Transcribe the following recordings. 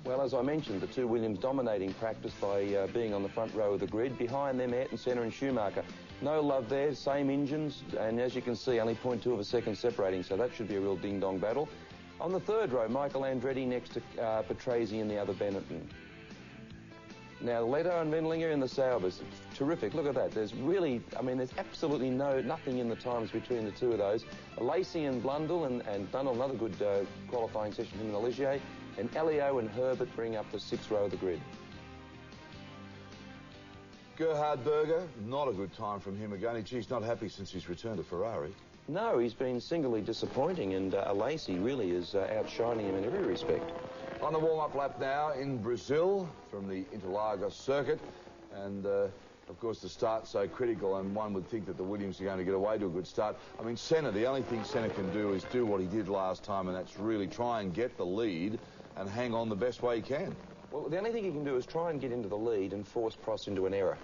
Well, as I mentioned, the two Williams dominating practice by being on the front row of the grid. Behind them, Ayrton Senna and Schumacher. No love there, same engines, and as you can see, only 0.2 of a second separating, so that should be a real ding-dong battle. On the third row, Michael Andretti next to Patrese and the other Benetton. Now, Leto and Wendlinger in the Saubers. Terrific. Look at that. There's really, I mean, there's absolutely nothing in the times between the two of those. Lacey and Blundell, and Blundell, another good qualifying session from the Ligier. And Elio and Herbert bring up the sixth row of the grid. Gerhard Berger, not a good time from him again. He's not happy since his return to Ferrari. No, he's been singularly disappointing, and Lacey really is outshining him in every respect. On the warm-up lap now in Brazil from the Interlagos circuit, and of course the start's so critical, and one would think that the Williams are going to get away to a good start. I mean, Senna, the only thing Senna can do is do what he did last time, and that's really try and get the lead and hang on the best way he can. Well, the only thing he can do is try and get into the lead and force Prost into an error,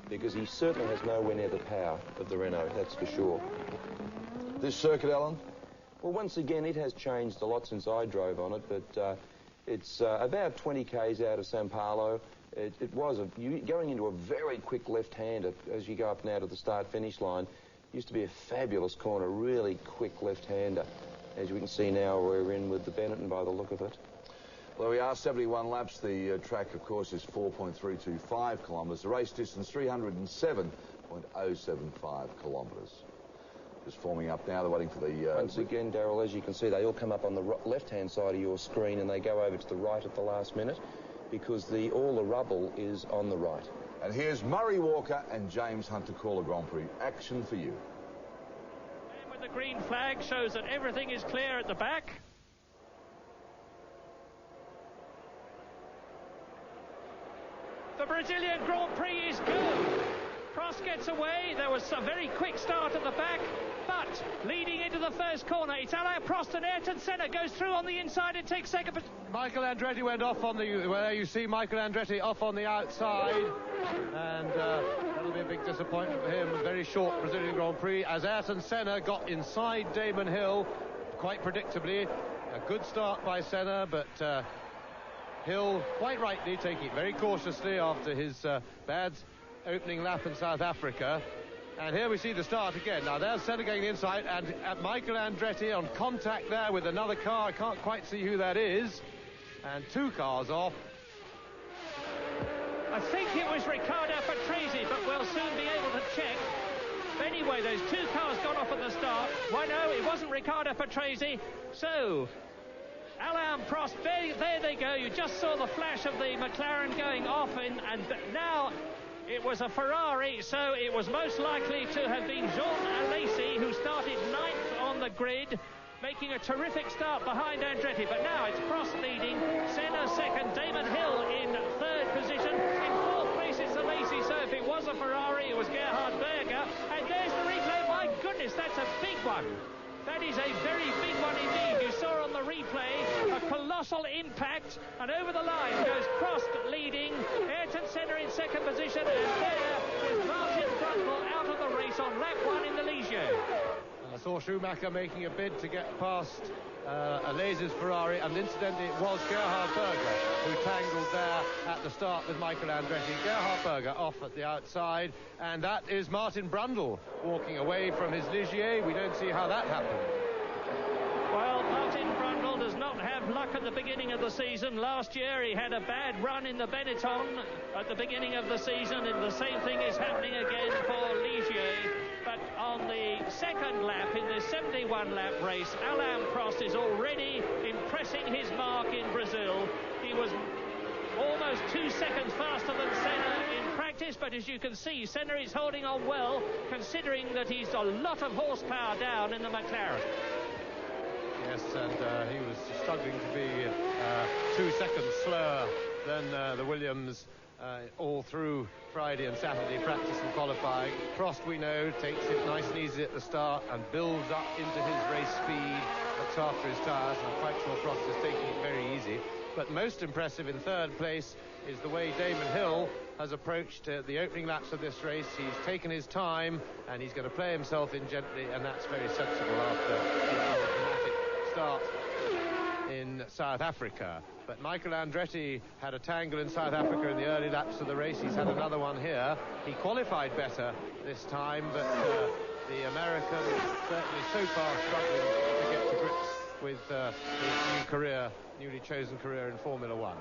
because he certainly has nowhere near the power of the Renault, that's for sure. This circuit, Alan? Well, once again, it has changed a lot since I drove on it, but it's about 20 k's out of Sao Paulo. It was going into a very quick left-hander as you go up now to the start-finish line. Used to be a fabulous corner, really quick left-hander. As you can see now, we're in with the Benetton by the look of it. Well, we are 71 laps. The track, of course, is 4.325 kilometres. The race distance, 307.075 kilometres. Just forming up now. They're waiting for the... Once again, Darryl, as you can see, they all come up on the left-hand side of your screen and they go over to the right at the last minute because all the rubble is on the right. And here's Murray Walker and James Hunt to call a Grand Prix. Action for you. And with the green flag shows that everything is clear at the back. The Brazilian Grand Prix is go. Prost gets away. There was a very quick start at the back, but leading into the first corner, it's Alain Prost and Ayrton Senna goes through on the inside and takes second. Michael Andretti went off on there you see Michael Andretti off on the outside, and that'll be a big disappointment for him. A very short Brazilian Grand Prix as Ayrton Senna got inside Damon Hill quite predictably. A good start by Senna, but Hill quite rightly taking it very cautiously after his bad opening lap in South Africa. And here we see the start again. Now there's Senna going inside, and Michael Andretti on contact there with another car. I can't quite see who that is. And two cars off. I think it was Riccardo Patrese, but we'll soon be able to check. But anyway, those two cars gone off at the start. Why no, it wasn't Riccardo Patrese. So Alain Prost, there they go. You just saw the flash of the McLaren going off, and now it was a Ferrari, so it was most likely to have been Jean Alesi who started ninth on the grid, making a terrific start behind Andretti. But now it's Prost leading, Senna second, Damon Hill in third position. In fourth place it's Alesi, so if it was a Ferrari, it was Gerhard Berger. And there's the replay. My goodness, that's a big one. That is a very big one indeed. You saw on the replay a colossal impact, and over the line goes Prost leading, Ayrton Senna in second position, and there is Martin Brundle out of the race on lap one in the Ligier. I saw Schumacher making a bid to get past Alesi's Ferrari, and incidentally it was Gerhard Berger who tangled there at the start with Michael Andretti. Gerhard Berger off at the outside, and that is Martin Brundle walking away from his Ligier. We don't see how that happened. Well, Martin Brundle does not have luck at the beginning of the season. Last year he had a bad run in the Benetton at the beginning of the season, and the same thing is happening again for Ligier. But on the second lap, in the 71-lap race, Alain Prost is already impressing his mark in Brazil. He was almost 2 seconds faster than Senna in practice, but as you can see, Senna is holding on well, considering that he's a lot of horsepower down in the McLaren. Yes, and he was struggling to be 2 seconds slower than the Williams all through Friday and Saturday practice and qualifying. Prost, we know, takes it nice and easy at the start and builds up into his race speed, looks after his tyres, and I'm quite sure Prost is taking it very easy. But most impressive in third place is the way Damon Hill has approached the opening laps of this race. He's taken his time and he's going to play himself in gently, and that's very sensible after his dramatic start in South Africa. But Michael Andretti had a tangle in South Africa in the early laps of the race. He's had another one here. He qualified better this time, but the American certainly so far struggling to get to grips with his newly chosen career in Formula One.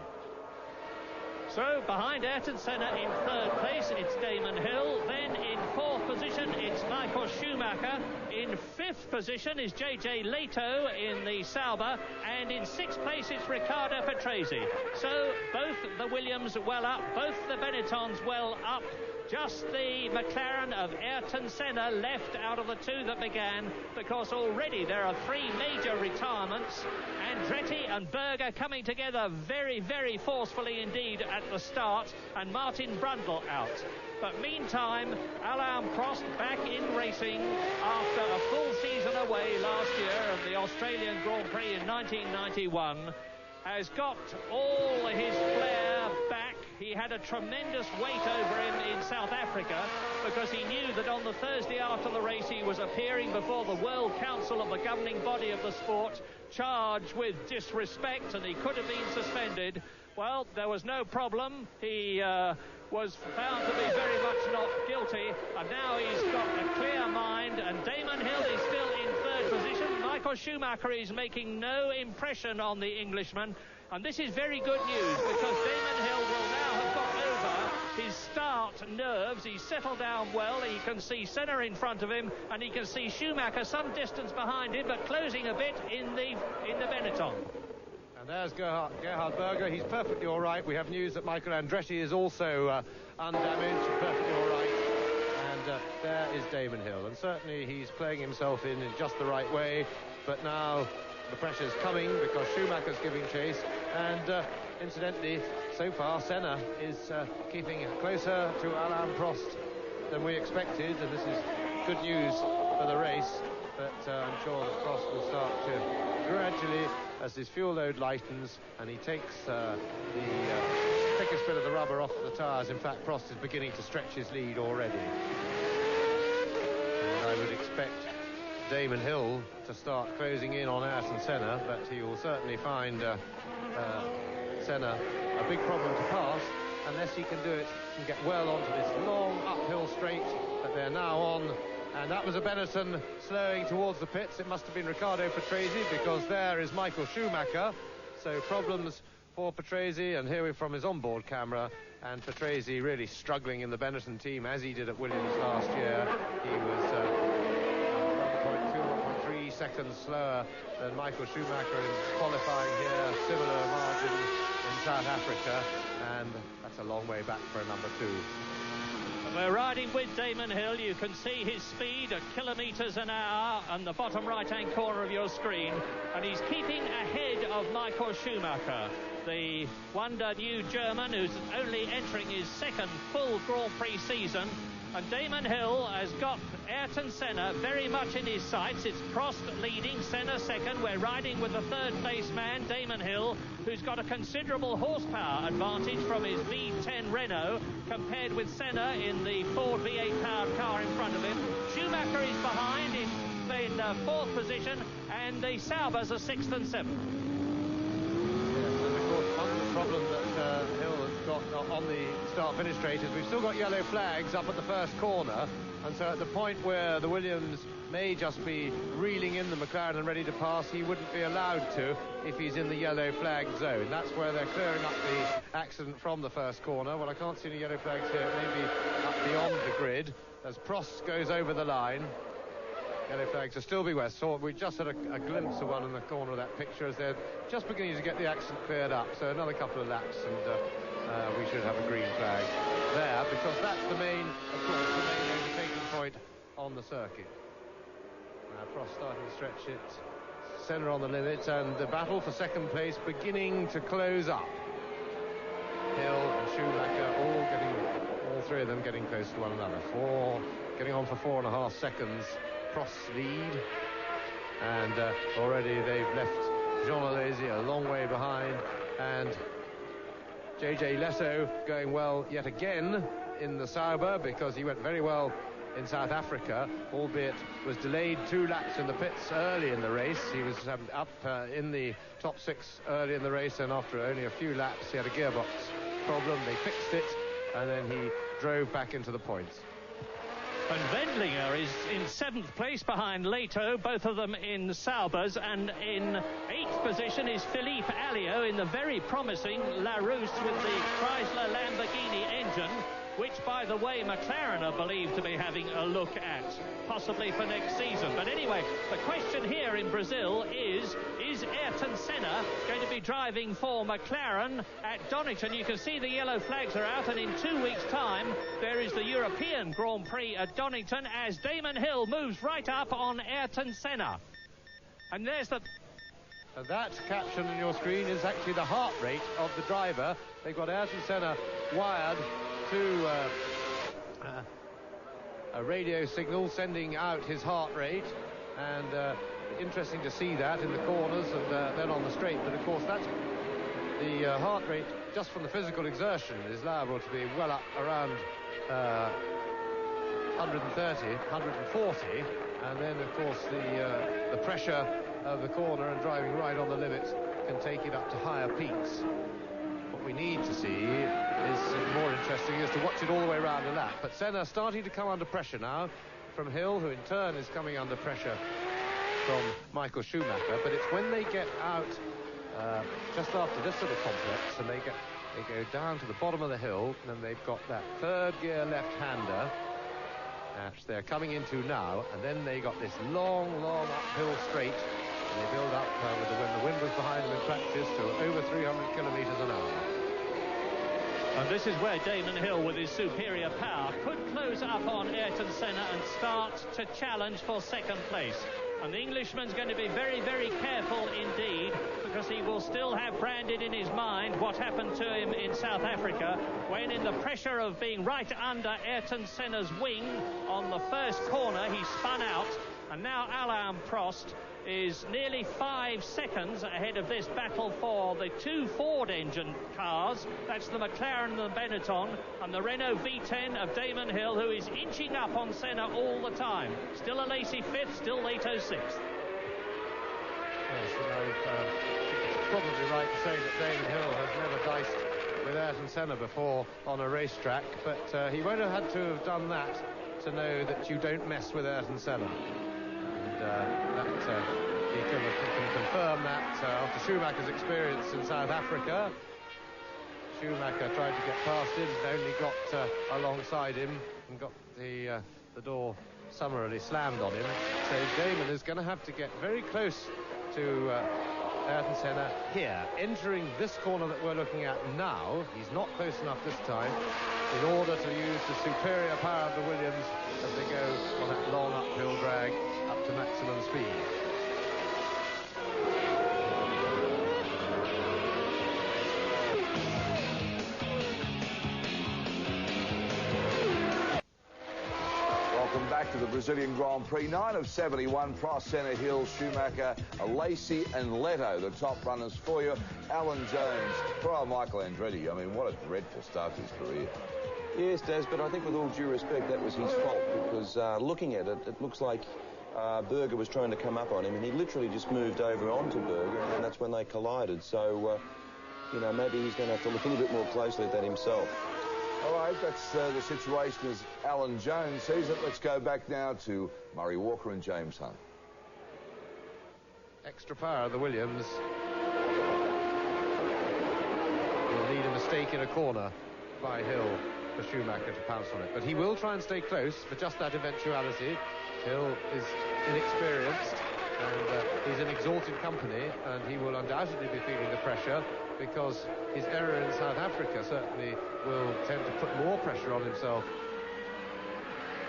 So behind Ayrton Senna in third place, it's Damon Hill. Then in fourth position, it's Michael Schumacher. In fifth position is JJ Leto in the Sauber. And in sixth place, it's Riccardo Patrese. So both the Williams well up, both the Benettons well up. Just the McLaren of Ayrton Senna left out of the two that began, because already there are three major retirements. Andretti and Berger coming together very, very forcefully indeed at the start, and Martin Blundell out. But meantime, Alain Prost back in racing after a full season away last year of the Australian Grand Prix in 1991. Has got all his flair back. He had a tremendous weight over him in South Africa, because he knew that on the Thursday after the race he was appearing before the World Council of the governing body of the sport, charged with disrespect, and he could have been suspended. Well, there was no problem. He was found to be very much not guilty, and now he's got a clear mind, and Damon Hill is still in third position. Michael Schumacher is making no impression on the Englishman, and this is very good news, because Damon Hill will now have got over his start nerves. He's settled down well. He can see Senna in front of him, and he can see Schumacher some distance behind him, but closing a bit in the Benetton. And there's Gerhard Berger. He's perfectly all right. We have news that Michael Andretti is also undamaged, perfectly all right. And there is Damon Hill. And certainly he's playing himself in just the right way. But now the pressure's coming, because Schumacher's giving chase. And incidentally, so far Senna is keeping closer to Alain Prost than we expected. And this is good news for the race. But I'm sure that Prost will start to gradually, as his fuel load lightens and he takes the thickest bit of the rubber off the tyres. In fact, Prost is beginning to stretch his lead already. And I would expect Damon Hill to start closing in on Ayrton Senna, but he will certainly find Senna a big problem to pass unless he can do it and get well onto this long uphill straight that they're now on. And that was a Benetton slowing towards the pits. It must have been Riccardo Patrese, because there is Michael Schumacher. So problems for Patrese, and here we're from his onboard camera. And Patrese really struggling in the Benetton team, as he did at Williams last year. He was 1.2, 1.3 seconds slower than Michael Schumacher in qualifying here. Similar margin in South Africa. And that's a long way back for a number two. We're riding with Damon Hill. You can see his speed at kilometres an hour on the bottom right-hand corner of your screen. And he's keeping ahead of Michael Schumacher, the wonder new German who's only entering his second full Grand Prix season. And Damon Hill has got Ayrton Senna very much in his sights. It's Prost leading, Senna second. We're riding with the third place man, Damon Hill, who's got a considerable horsepower advantage from his V10 Renault compared with Senna in the Ford V8 powered car in front of him. Schumacher is behind in fourth position, and the Saubers are sixth and seventh. Yes, and of course, one of the problem that Hill has got on the start-finish straight is we've still got yellow flags up at the first corner, and so at the point where the Williams may just be reeling in the McLaren and ready to pass, he wouldn't be allowed to if he's in the yellow flag zone. That's where they're clearing up the accident from the first corner. Well, I can't see any yellow flags here, maybe up beyond the grid as Prost goes over the line. Yellow flags are still being west. So we just had a glimpse of one in the corner of that picture as they're just beginning to get the accident cleared up. So another couple of laps and we should have a green flag there, because that's the main, of course, the main overtaking point on the circuit. Now Prost starting to stretch it, Senna on the limit, and the battle for second place beginning to close up. Hill and Schumacher all three of them getting close to one another. Getting on for 4.5 seconds. Prost's lead, and already they've left Jean Alesi a long way behind, and JJ Leto going well yet again in the Sauber, because he went very well in South Africa, albeit was delayed 2 laps in the pits early in the race. He was up in the top 6 early in the race, and after only a few laps he had a gearbox problem. They fixed it, and then he drove back into the points. And Wendlinger is in 7th place behind Leto, both of them in Saubers, and in 8th position is Philippe Alliot in the very promising Larousse with the Chrysler Lamborghini engine, which, by the way, McLaren are believed to be having a look at, possibly for next season. But anyway, the question here in Brazil is Ayrton Senna going to be driving for McLaren at Donington? You can see the yellow flags are out, and in 2 weeks' time, there is the European Grand Prix at Donington as Damon Hill moves right up on Ayrton Senna. And there's the... And that caption on your screen is actually the heart rate of the driver. They've got Ayrton Senna wired to a radio signal sending out his heart rate, and interesting to see that in the corners and then on the straight. But of course that's the heart rate just from the physical exertion is liable to be well up around 130, 140, and then of course the pressure of the corner and driving right on the limit can take it up to higher peaks. What we need to see is more interesting is to watch it all the way around the lap. But Senna starting to come under pressure now from Hill, who in turn is coming under pressure from Michael Schumacher. But it's when they get out just after this little complex and they go down to the bottom of the hill, and then they've got that 3rd gear left-hander which they're coming into now, and then they got this long uphill straight, and they build up when the wind was behind them in practice to over 300 kilometres an hour. And this is where Damon Hill, with his superior power, could close up on Ayrton Senna and start to challenge for 2nd place. And the Englishman's going to be very, very careful indeed, because he will still have branded in his mind what happened to him in South Africa, when in the pressure of being right under Ayrton Senna's wing on the first corner, he spun out. And now Alain Prost is nearly 5 seconds ahead of this battle for the 2 Ford engine cars. That's the McLaren and the Benetton, and the Renault V10 of Damon Hill, who is inching up on Senna all the time. Still a Lacey 5th, still Leto 6th. Yes, and I think it's probably right to say that Damon Hill has never diced with Ayrton Senna before on a racetrack, but he won't have had to have done that to know that you don't mess with Ayrton Senna. He can confirm that after Schumacher's experience in South Africa. Schumacher tried to get past him and only got alongside him and got the door summarily slammed on him. So Damon is going to have to get very close to Ayrton Senna here, entering this corner that we're looking at now. He's not close enough this time in order to use the superior power of the Williams as they go on that long uphill drag up to maximum speed. Welcome back to the Brazilian Grand Prix. 9 of 71, Prost, Senna, Hill, Schumacher, Lacey and Leto, the top runners for you. Alan Jones, poor Michael Andretti. I mean, what a dreadful start to his career. Yes, Daz, but I think with all due respect, that was his fault, because looking at it, it looks like Berger was trying to come up on him, and he literally just moved over onto Berger, and that's when they collided. So, you know, maybe he's going to have to look a little bit more closely at that himself. All right, that's the situation as Alan Jones sees it. Let's go back now to Murray Walker and James Hunt. Extra power of the Williams. Will need a mistake in a corner by Hill for Schumacher to pounce on it. But he will try and stay close for just that eventuality. Hill is inexperienced, and he's in exalted company, and he will undoubtedly be feeling the pressure, because his error in South Africa certainly will tend to put more pressure on himself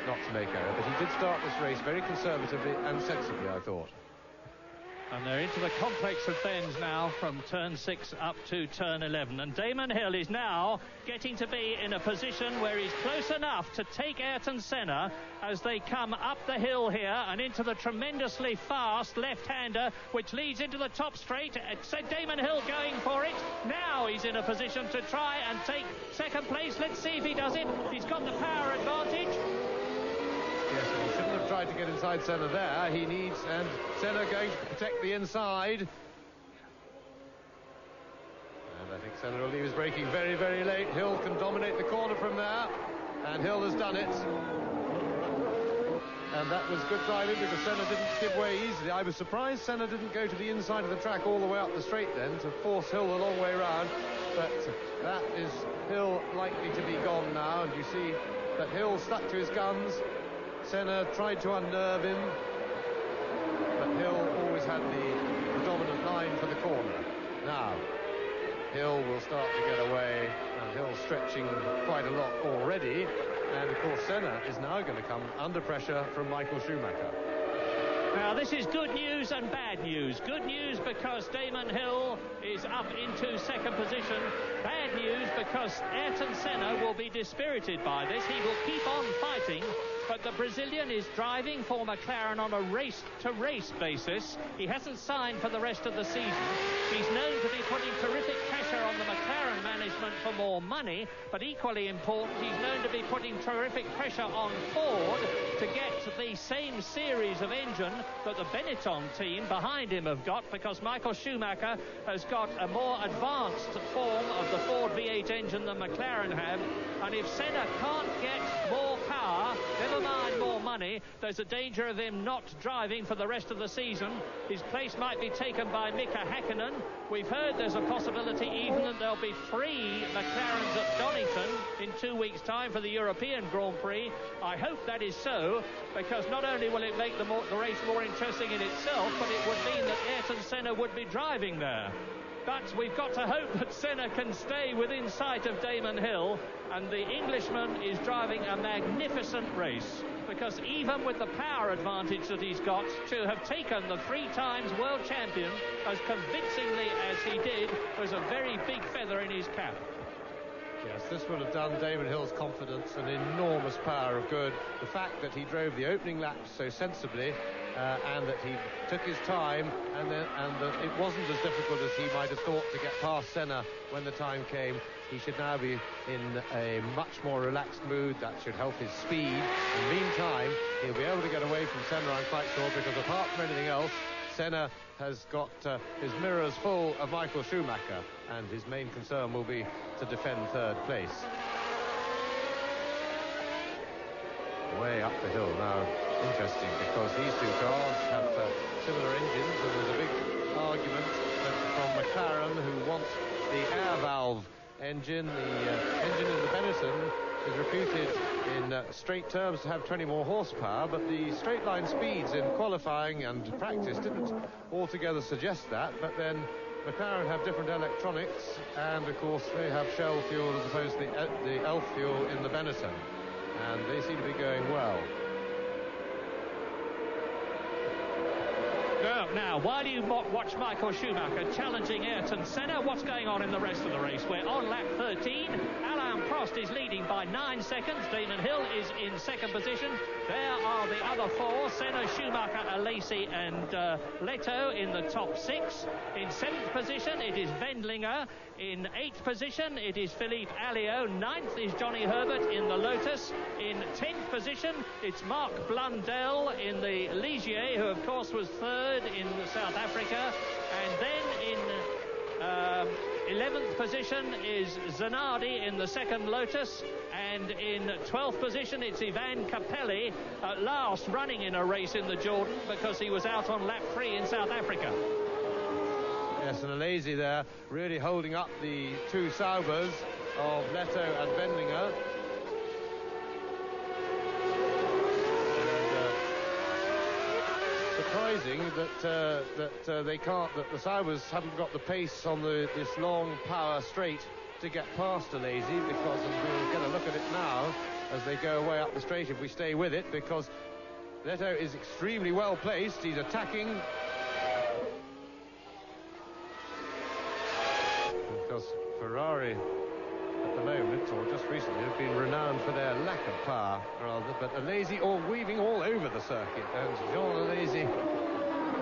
not to make error. But he did start this race very conservatively and sensibly, I thought. And they're into the complex of bends now from turn 6 up to turn 11. And Damon Hill is now getting to be in a position where he's close enough to take Ayrton Senna as they come up the hill here and into the tremendously fast left-hander, which leads into the top straight. Damon Hill going for it. Now he's in a position to try and take 2nd place. Let's see if he does it. He's got the power advantage. Yes, and he shouldn't have tried to get inside Senna there. He needs, and Senna going to protect the inside. And I think Senna will leave his braking very, very late. Hill can dominate the corner from there, and Hill has done it. And that was good driving because Senna didn't give way easily. I was surprised Senna didn't go to the inside of the track all the way up the straight then to force Hill the long way round. But that is Hill likely to be gone now, and you see that Hill stuck to his guns. Senna tried to unnerve him, but Hill always had the dominant line for the corner. Now, Hill will start to get away, and Hill's stretching quite a lot already. And of course Senna is now going to come under pressure from Michael Schumacher. Now this is good news and bad news. Good news because Damon Hill is up into second position. Bad news because Ayrton Senna will be dispirited by this. He will keep on fighting, but the Brazilian is driving for McLaren on a race-to-race basis. He hasn't signed for the rest of the season. He's known to be putting terrific pressure on the McLaren management for more money, but equally important, he's known to be putting terrific pressure on Ford to get the same series of engine that the Benetton team behind him have got, because Michael Schumacher has got a more advanced form of the Ford V8 engine than McLaren have, and if Senna can't get more power, never mind more money, there's a danger of him not driving for the rest of the season. His place might be taken by Mika Häkkinen. We've heard there's a possibility even that there'll be 3 McLarens at Donington in 2 weeks' time for the European Grand Prix. I hope that is so, because not only will it make the race more interesting in itself, but it would mean that Ayrton Senna would be driving there. But we've got to hope that Senna can stay within sight of Damon Hill, and the Englishman is driving a magnificent race, because even with the power advantage that he's got, to have taken the 3 times world champion as convincingly as he did was a very big feather in his cap. Yes, this would have done Damon Hill's confidence an enormous power of good. The fact that he drove the opening lap so sensibly, and that he took his time, and that it wasn't as difficult as he might have thought to get past Senna when the time came. He should now be in a much more relaxed mood. That should help his speed. In the meantime, he'll be able to get away from Senna, I'm quite sure, because apart from anything else, Senna has got his mirrors full of Michael Schumacher, and his main concern will be to defend third place. Way up the hill now. Interesting, because these 2 cars have similar engines, and there's a big argument from McLaren, who wants the air valve engine. The engine in the Benetton is reputed in straight terms to have 20 more horsepower, but the straight line speeds in qualifying and practice didn't altogether suggest that. But then McLaren have different electronics, and of course they have Shell fuel as opposed to the ELF fuel in the Benetton, and they seem to be going well. Now, why do you watch Michael Schumacher challenging Ayrton Senna? What's going on in the rest of the race? We're on lap 13. Alain Prost is leading by 9 seconds. Damon Hill is in second position. There are the other 4. Senna, Schumacher, Alesi and Leto in the top 6. In 7th position, it is Wendlinger. In 8th position, it is Philippe Alliot. 9th is Johnny Herbert in the Lotus. In 10th position, it's Mark Blundell in the Ligier, who of course was 3rd in South Africa. And then in 11th position is Zanardi in the second Lotus, and in 12th position it's Ivan Capelli, at last running in a race in the Jordan because he was out on lap 3 in South Africa. Yes, and Alesi there really holding up the 2 Saubers of Leto and Wendlinger. Surprising that they can't, that the Saubers haven't got the pace on this long power straight to get past Alesi, because we'll get a look at it now as they go away up the straight if we stay with it, because Leto is extremely well placed. He's attacking, because Ferrari at the moment, or just recently, have been renowned for their lack of power, rather, but Alesi weaving all over the circuit, and Jean Alesi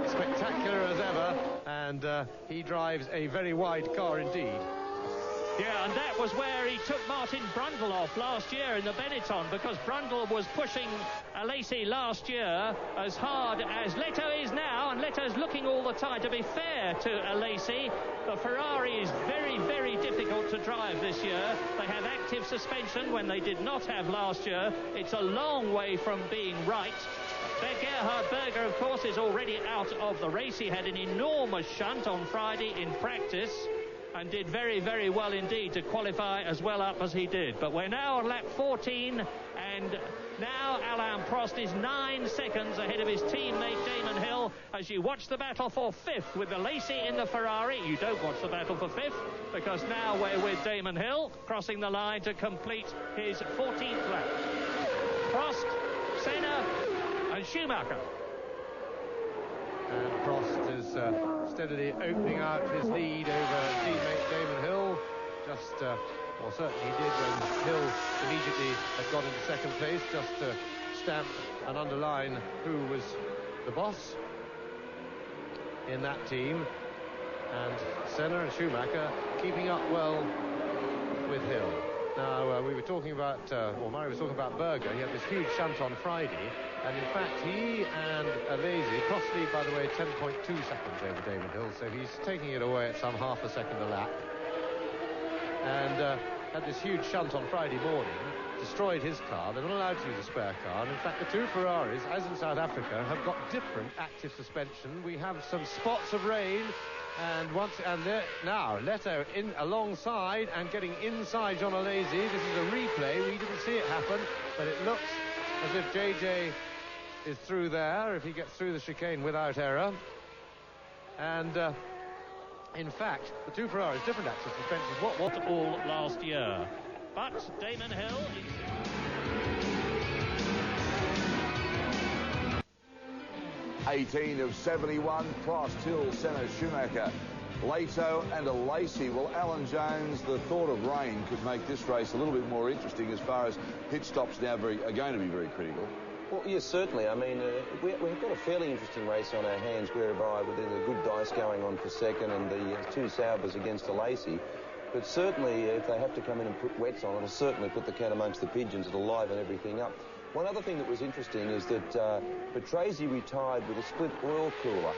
spectacular as ever, and he drives a very wide car indeed. Yeah, and that was where he took Martin Brundle off last year in the Benetton, because Brundle was pushing Alesi last year as hard as Leto is now, and Leto's looking all the time. To be fair to Alesi, the Ferrari is very, very difficult to drive this year. They have active suspension when they did not have last year. It's a long way from being right. Gerhard Berger, of course, is already out of the race. He had an enormous shunt on Friday in practice and did very, very well indeed to qualify as well up as he did. But we're now on lap 14, and now Alain Prost is 9 seconds ahead of his teammate Damon Hill as you watch the battle for 5th with Alesi in the Ferrari. You don't watch the battle for 5th, because now we're with Damon Hill crossing the line to complete his 14th lap. Prost, Senna and Schumacher. And Prost is steadily opening out his lead over teammate Damon Hill. Well, certainly he did when Hill immediately had got into second place, just to stamp and underline who was the boss in that team. And Senna and Schumacher keeping up well with Hill. Now, we were talking about, Murray was talking about Berger. He had this huge shunt on Friday, and in fact, he and Alesi, Prost lead, by the way, 10.2 seconds over Damon Hill, so he's taking it away at some half a second a lap. And had this huge shunt on Friday morning, destroyed his car. They're not allowed to use a spare car, and in fact, the two Ferraris, as in South Africa, have got different active suspension. We have some spots of rain. And now Leto in alongside and getting inside John Alesi. This is a replay. We didn't see it happen, but it looks as if JJ is through there, if he gets through the chicane without error. And in fact, the two Ferraris, different active suspensions. What was all last year? But Damon Hill is... 18 of 71, Prost, Hill, Senna, Schumacher, Leto and Alesi. Well, Alan Jones, the thought of rain could make this race a little bit more interesting, as far as pit stops now are going to be very critical. Well, yes, certainly. I mean, we've got a fairly interesting race on our hands, whereby there's a good dice going on for second and the two Saubers against Alesi. But certainly, if they have to come in and put wets on, it'll certainly put the cat amongst the pigeons. It'll liven everything up. One other thing that was interesting is that Patrese retired with a split oil cooler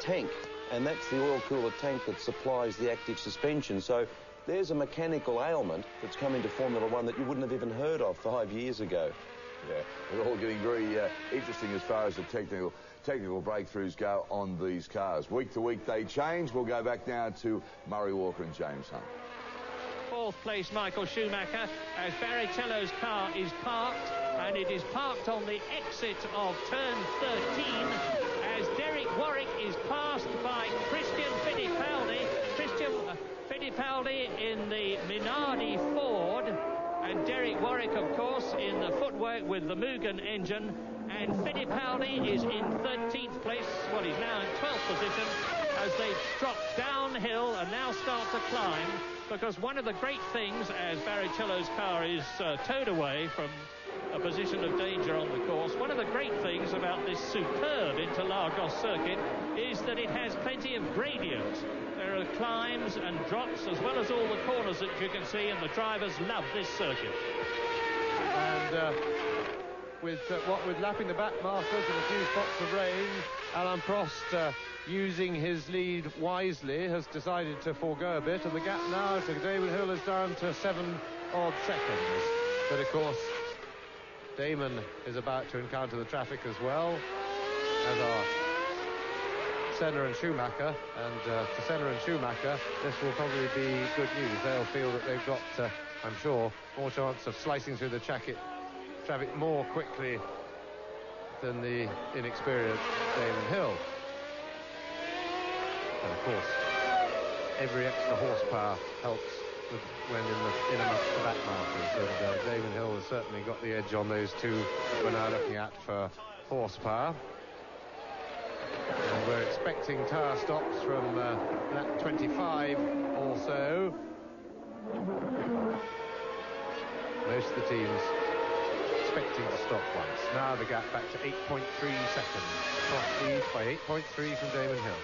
tank, and that's the oil cooler tank that supplies the active suspension. So there's a mechanical ailment that's come into Formula One that you wouldn't have even heard of 5 years ago. Yeah, we're all getting very interesting as far as the technical breakthroughs go on these cars. Week to week they change. We'll go back now to Murray Walker and James Hunt. 4th place Michael Schumacher, as Barrichello's car is parked, and it is parked on the exit of turn 13 as Derek Warwick is passed by Christian Fittipaldi. Christian Fittipaldi in the Minardi Ford, and Derek Warwick, of course, in the footwork with the Mugen engine. And Fittipaldi is in 13th place. Well, he's now in 12th position as they drop downhill and now start to climb, because one of the great things, as Barrichello's car is towed away from a position of danger on the course, one of the great things about this superb Interlagos circuit is that it has plenty of gradients. There are climbs and drops as well as all the corners that you can see, and the drivers love this circuit. And with lapping the back markers and a few spots of rain, Alain Prost, using his lead wisely, has decided to forego a bit, and the gap now to Damon Hill is down to 7 odd seconds. But of course, Damon is about to encounter the traffic as well, as are Senna and Schumacher. And for Senna and Schumacher, this will probably be good news. They'll feel that they've got, I'm sure, more chance of slicing through the traffic more quickly than the inexperienced Damon Hill. And of course, every extra horsepower helps when in amongst the back markers, and Damon Hill has certainly got the edge on those two that we're now looking at for horsepower. And we're expecting tyre stops from lap 25 or so. Most of the teams expecting to stop once. Now the gap back to 8.3 seconds. Prost leads by 8.3 from Damon Hill.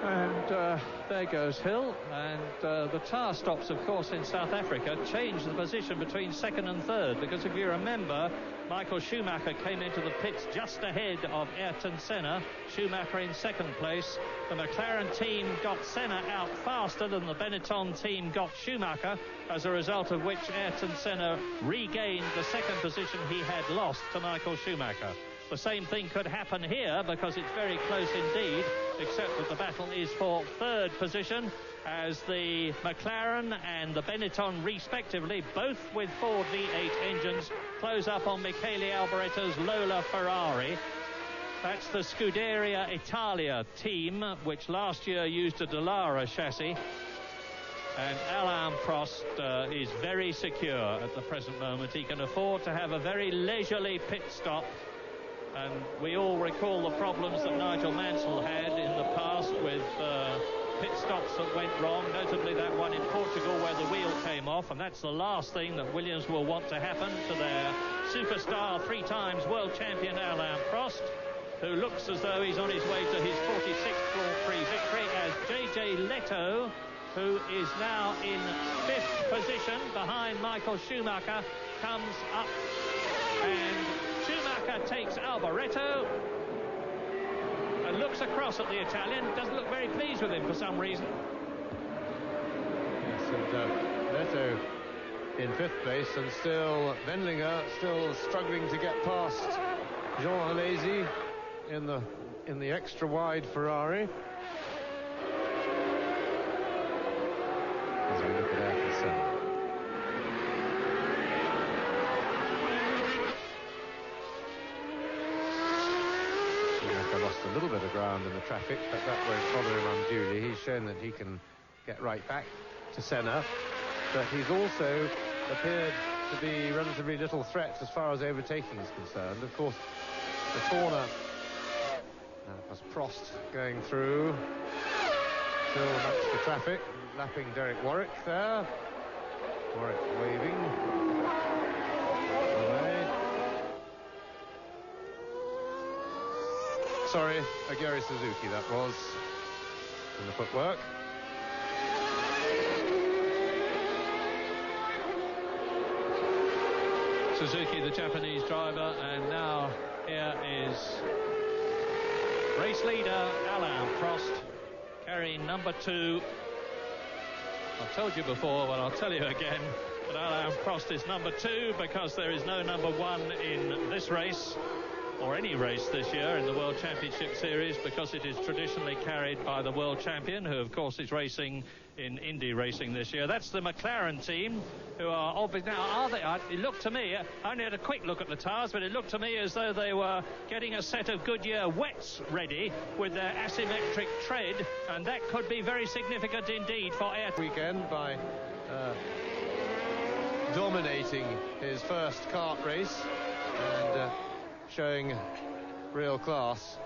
And there goes Hill, and the tyre stops, of course, in South Africa changed the position between second and third, because if you remember, Michael Schumacher came into the pits just ahead of Ayrton Senna. Schumacher in second place. The McLaren team got Senna out faster than the Benetton team got Schumacher, as a result of which Ayrton Senna regained the second position he had lost to Michael Schumacher. The same thing could happen here, because it's very close indeed, except that the battle is for third position, as the McLaren and the Benetton, respectively, both with Ford V8 engines, close up on Michele Alboretto's Lola Ferrari. That's the Scuderia Italia team, which last year used a Dallara chassis. And Alain Prost is very secure at the present moment. He can afford to have a very leisurely pit stop. And we all recall the problems that Nigel Mansell had in the past with pit stops that went wrong, notably that one in Portugal where the wheel came off, and that's the last thing that Williams will want to happen to their superstar, three times world champion Alain Prost, who looks as though he's on his way to his 46th Grand Prix victory, as JJ Leto, who is now in fifth position behind Michael Schumacher, comes up, and Schumacher takes Alboretto and looks across at the Italian. Doesn't look very pleased with him for some reason. Yes, and Leto in fifth place, and still Wendlinger still struggling to get past Jean Alesi in the extra wide Ferrari. As we look at Ayrton Senna. Lost a little bit of ground in the traffic, but that won't bother him unduly. He's shown that he can get right back to Senna, but he's also appeared to be relatively little threat as far as overtaking is concerned. Of course, the corner, that was Prost going through, still amongst the traffic, lapping Derek Warwick there. Warwick waving away. Sorry, Aguri Suzuki that was, in the footwork. Suzuki, the Japanese driver, and now here is race leader Alain Prost, carrying number 2. I've told you before, but I'll tell you again, that Alain Prost is number 2 because there is no number 1 in this race, or any race this year in the World Championship Series, because it is traditionally carried by the world champion, who of course is racing in Indy racing this year. That's the McLaren team, who are obviously now, it looked to me, I only had a quick look at the tyres, but it looked to me as though they were getting a set of Goodyear wets ready with their asymmetric tread, and that could be very significant indeed for Ayrton. Weekend by dominating his first kart race and showing real class.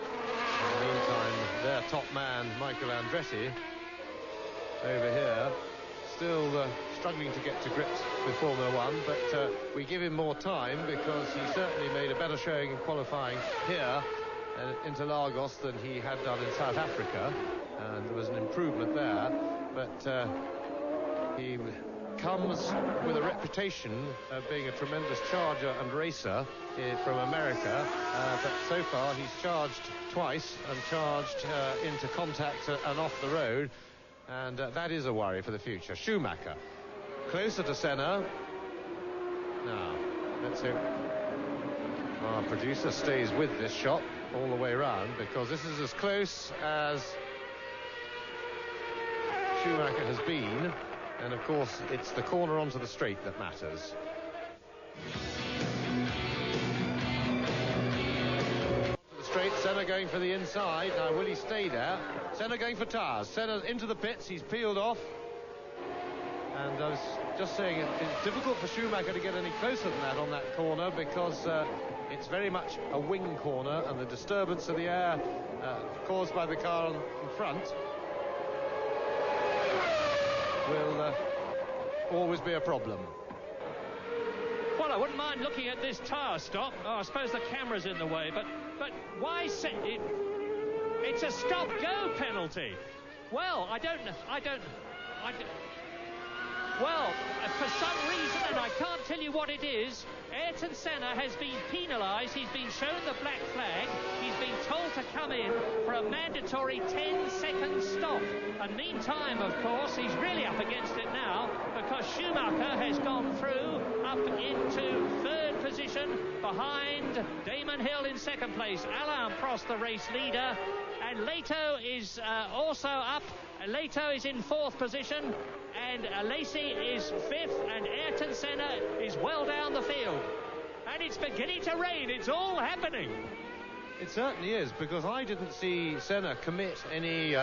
In the meantime, their top man, Michael Andretti, over here, still struggling to get to grips with Formula One, but we give him more time because he certainly made a better showing in qualifying here into Lagos than he had done in South Africa, and there was an improvement there, but he comes with a reputation of being a tremendous charger and racer from America, but so far he's charged twice and charged into contact and off the road, and that is a worry for the future. Schumacher closer to Senna. Now let's hope our producer stays with this shot all the way around, because this is as close as Schumacher has been. And of course, it's the corner onto the straight that matters. The straight, Senna going for the inside. Now, will he stay there? Senna going for tyres. Senna into the pits. He's peeled off. And I was just saying, it's difficult for Schumacher to get any closer than that on that corner, because it's very much a wing corner, and the disturbance of the air caused by the car in front will always be a problem. Well, I wouldn't mind looking at this tyre stop. Oh, I suppose the camera's in the way, but why It's a stop-go penalty. Well, well, for some reason, and I can't tell you what it is, Ayrton Senna has been penalised. He's been shown the black flag. He's been told to come in for a mandatory 10-second stop. And meantime, of course, he's really up against it now because Schumacher has gone through up into third position behind Damon Hill in second place. Alain Prost, the race leader. And Leto is also up. Leto is in fourth position. And Lacey is fifth, and Ayrton Senna is well down the field. And it's beginning to rain. It's all happening. It certainly is, because I didn't see Senna commit any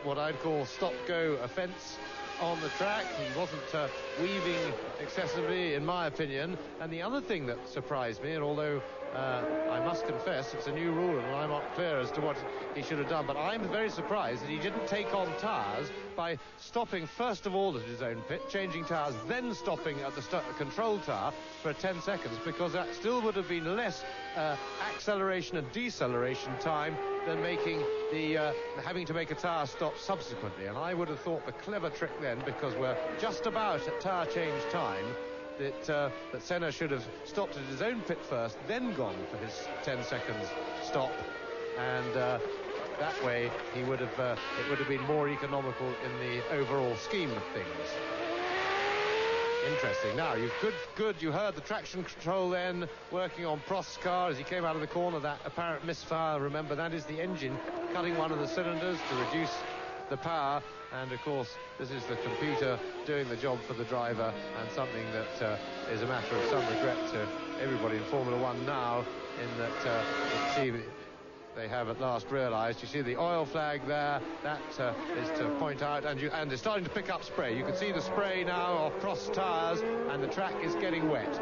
what I'd call stop-go offence on the track. He wasn't weaving excessively, in my opinion. And the other thing that surprised me, and although I must confess it's a new rule and I'm not clear as to what he should have done, but I'm very surprised that he didn't take on tyres by stopping first of all at his own pit, changing tyres, then stopping at the control tyre for 10 seconds, because that still would have been less acceleration and deceleration time than making the having to make a tyre stop subsequently. And I would have thought the clever trick then, because we're just about at tyre change time, that Senna should have stopped at his own pit first, then gone for his 10 seconds stop, and that way he would have it would have been more economical in the overall scheme of things. Interesting. Now, you heard the traction control then working on Prost's car as he came out of the corner. That apparent misfire, remember, that is the engine cutting one of the cylinders to reduce the power, and of course this is the computer doing the job for the driver, and something that is a matter of some regret to everybody in Formula One now, in that you see they have at last realised. You see the oil flag there, that is to point out, and they're starting to pick up spray. You can see the spray now off Prost's tyres, and the track is getting wet.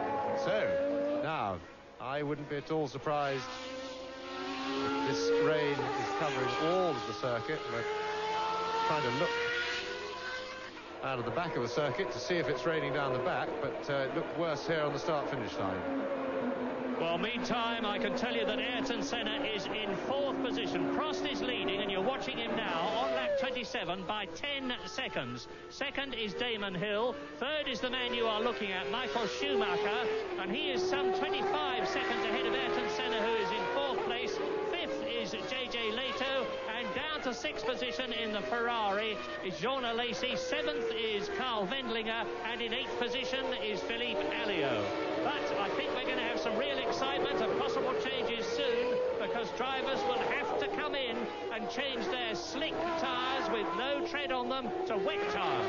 So now I wouldn't be at all surprised if this rain is covering all of the circuit. We're trying to look out of the back of the circuit to see if it's raining down the back, but it looked worse here on the start-finish line. Well, meantime, I can tell you that Ayrton Senna is in fourth position. Prost is leading, and you're watching him now on lap 27 by 10 seconds. Second is Damon Hill. Third is the man you are looking at, Michael Schumacher, and he is some 25 seconds ahead of Ayrton Senna, who is in fourth place. Fifth is JJ Leto, and down to sixth position in the Ferrari is Jean Alesi. Seventh is Carl Wendlinger, and in eighth position is Philippe Alliot. But I think we're going to have some real excitement and possible changes soon, because drivers will have to come in and change their slick tyres with no tread on them to wet tyres.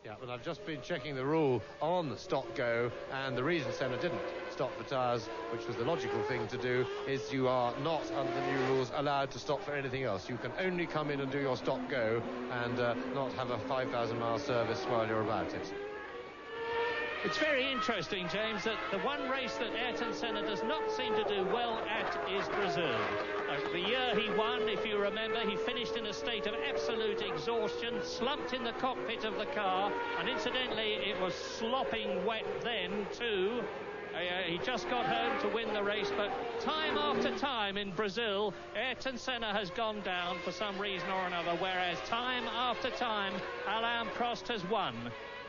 Yeah, but I've just been checking the rule on stop-go, and the reason Senna didn't stop for tyres, which was the logical thing to do, is you are not, under the new rules, allowed to stop for anything else. You can only come in and do your stop-go and not have a 5,000-mile service while you're about it. It's very interesting, James, that the one race that Ayrton Senna does not seem to do well at is Brazil. The year he won, if you remember, he finished in a state of absolute exhaustion, slumped in the cockpit of the car, and incidentally it was slopping wet then too. He just got home to win the race, but time after time in Brazil, Ayrton Senna has gone down for some reason or another, whereas time after time Alain Prost has won.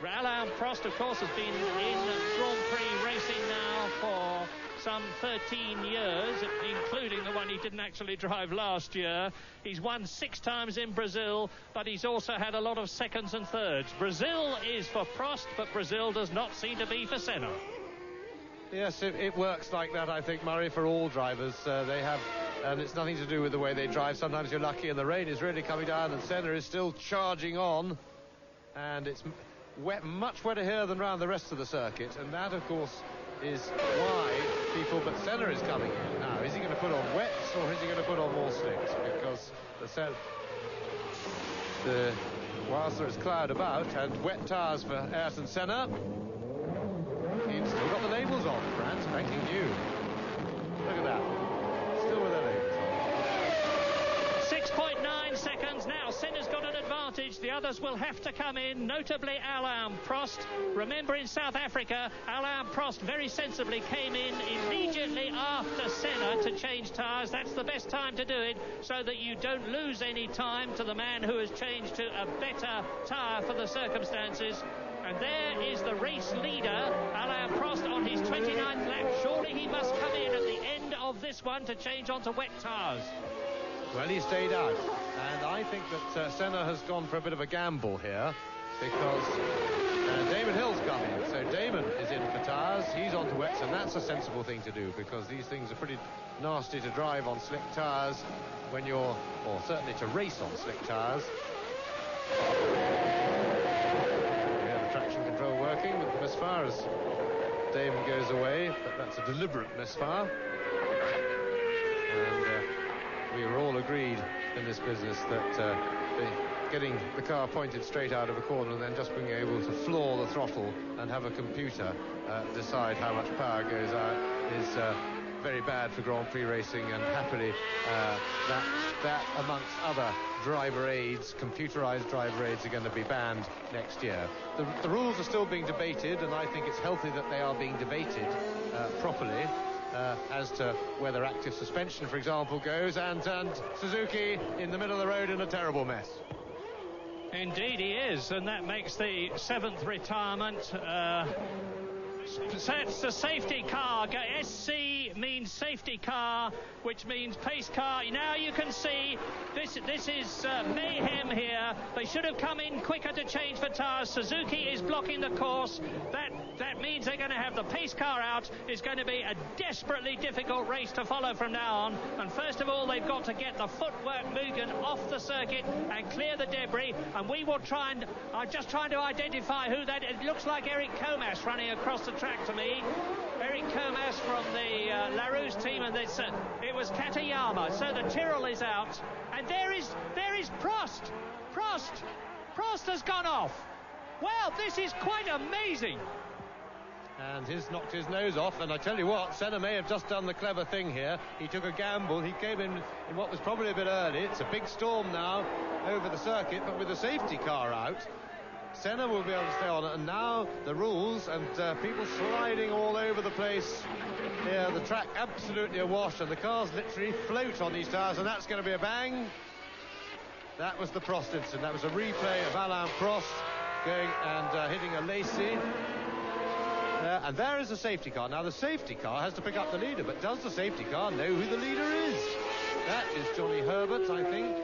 Alain Prost, of course, has been in Grand Prix racing now for some 13 years, including the one he didn't actually drive last year. He's won 6 times in Brazil, but he's also had a lot of seconds and thirds. Brazil is for Prost, but Brazil does not seem to be for Senna. Yes, it works like that, I think, Murray, for all drivers. They have, and it's nothing to do with the way they drive. Sometimes you're lucky and the rain is really coming down, and Senna is still charging on, and it's wet, much wetter here than around the rest of the circuit, and that, of course, is why people... But Senna is coming in now. Is he going to put on wets, or is he going to put on more slicks? Because whilst there is cloud about and wet tyres for Ayrton Senna, he's still got the labels on, Grant. Thanking you. Look at that. Still with the labels on. 6.9 seconds now. Senna's got an advantage. stage. The others will have to come in, notably Alain Prost. Remember, in South Africa, Alain Prost very sensibly came in immediately after Senna to change tyres. That's the best time to do it, so that you don't lose any time to the man who has changed to a better tyre for the circumstances. And there is the race leader, Alain Prost, on his 29th lap. Surely he must come in at the end of this one to change onto wet tyres. Well, he stayed out, and I think that Senna has gone for a bit of a gamble here, because Damon Hill's coming. So Damon is in for tyres, he's on to wets, and that's a sensible thing to do, because these things are pretty nasty to drive on slick tyres when you're, or certainly to race on slick tyres. We have the traction control working with the misfire as Damon goes away, but that's a deliberate misfire. And we were all agreed in this business that getting the car pointed straight out of a corner and then just being able to floor the throttle and have a computer decide how much power goes out is very bad for Grand Prix racing, and happily that amongst other driver aids, computerized driver aids, are going to be banned next year. The rules are still being debated, and I think it's healthy that they are being debated properly. As to whether active suspension, for example, goes, and Suzuki in the middle of the road in a terrible mess. Indeed he is, and that makes the 7th retirement. That's the safety car. SC means safety car, which means pace car. Now you can see this is mayhem here. They should have come in quicker to change for tyres. Suzuki is blocking the course. That means they're going to have the pace car out. It's going to be a desperately difficult race to follow from now on. And first of all, they've got to get the footwork Mugen off the circuit and clear the debris. And we will try and... I'm just trying to identify who that... It looks like Eric Comas running across the track to me. Eric Comas from the LaRousse team, and it was Katayama. So the Tyrrell is out, and there is Prost. Prost has gone off. Well, this is quite amazing. And he's knocked his nose off, and I tell you what, Senna may have just done the clever thing here. He took a gamble. He came in what was probably a bit early. It's a big storm now over the circuit, but with the safety car out, Senna will be able to stay on it. And now the rules, and people sliding all over the place here. The track absolutely awash, and the cars literally float on these tyres, and that's going to be a bang. That was the Prost incident. That was a replay of Alain Prost going and hitting a Lacey. And there is a safety car. Now the safety car has to pick up the leader, but does the safety car know who the leader is? That is Johnny Herbert, I think.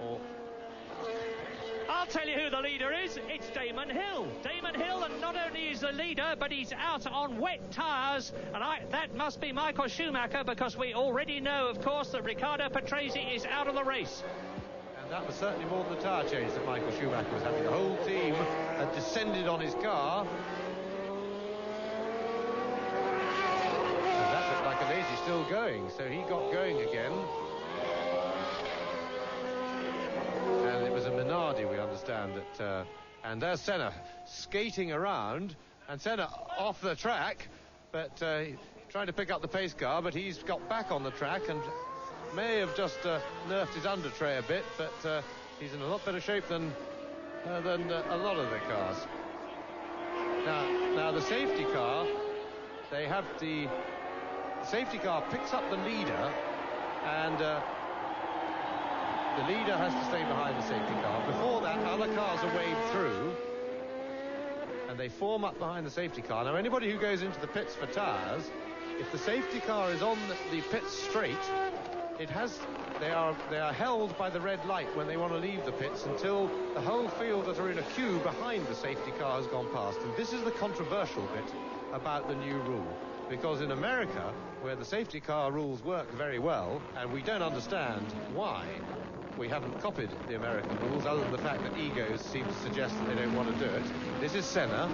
Or... I'll tell you who the leader is. It's Damon Hill. Damon Hill, and not only is the leader, but he's out on wet tyres. And that must be Michael Schumacher, because we already know, of course, that Riccardo Patrese is out of the race. And that was certainly more than the tyre change that Michael Schumacher was having. The whole team had descended on his car. And that looked like a Lazy still going, so he got going again. And it was a Minardi, we understand, that... and there's Senna skating around, and Senna off the track, but trying to pick up the pace car, but he's got back on the track and may have just nerfed his under tray a bit, but he's in a lot better shape than a lot of the cars. Now the safety car, they have the safety car picks up the leader, and the leader has to stay behind the safety car. Before that, other cars are waved through, and they form up behind the safety car. Now, anybody who goes into the pits for tyres, if the safety car is on the pit straight, they are held by the red light when they want to leave the pits until the whole field that are in a queue behind the safety car has gone past. And this is the controversial bit about the new rule, because in America, where the safety car rules work very well, and we don't understand why we haven't copied the American rules, other than the fact that egos seem to suggest that they don't want to do it. This is Senna.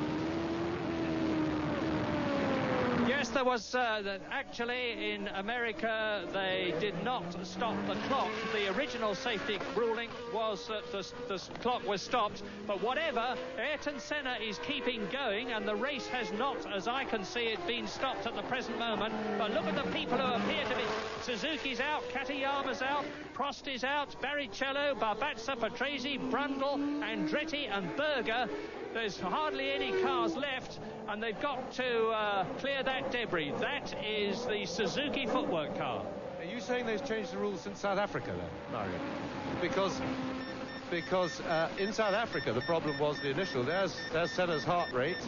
Yes, Yes, there was actually in America they did not stop the clock. The original safety ruling was that the clock was stopped, but whatever, Ayrton Senna is keeping going, and the race has not, as I can see it, been stopped at the present moment. But look at the people who appear to be... Suzuki's out, Katayama's out, Prost is out, Barrichello, Barbazza, Patrese, Blundell, Andretti and Berger. There's hardly any cars left, and they've got to clear that debris. That is the Suzuki footwork car. Are you saying they've changed the rules since South Africa, then, Mario? Because in South Africa, the problem was the initial. There's Senna's heart rate.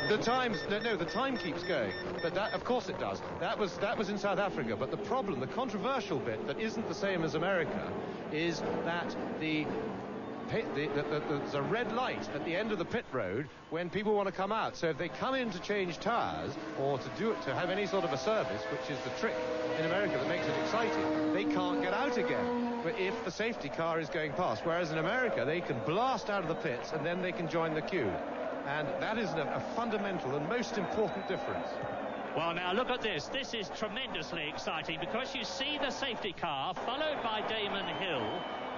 The time keeps going, but that, of course it does. That was in South Africa, but the problem, the controversial bit that isn't the same as America, is that there's a red light at the end of the pit road when people want to come out. So if they come in to change tyres or to have any sort of a service, which is the trick in America that makes it exciting, they can't get out again if the safety car is going past. Whereas in America, they can blast out of the pits and then they can join the queue. And that is a fundamental and most important difference. Well, now look at this. This is tremendously exciting because you see the safety car followed by Damon Hill,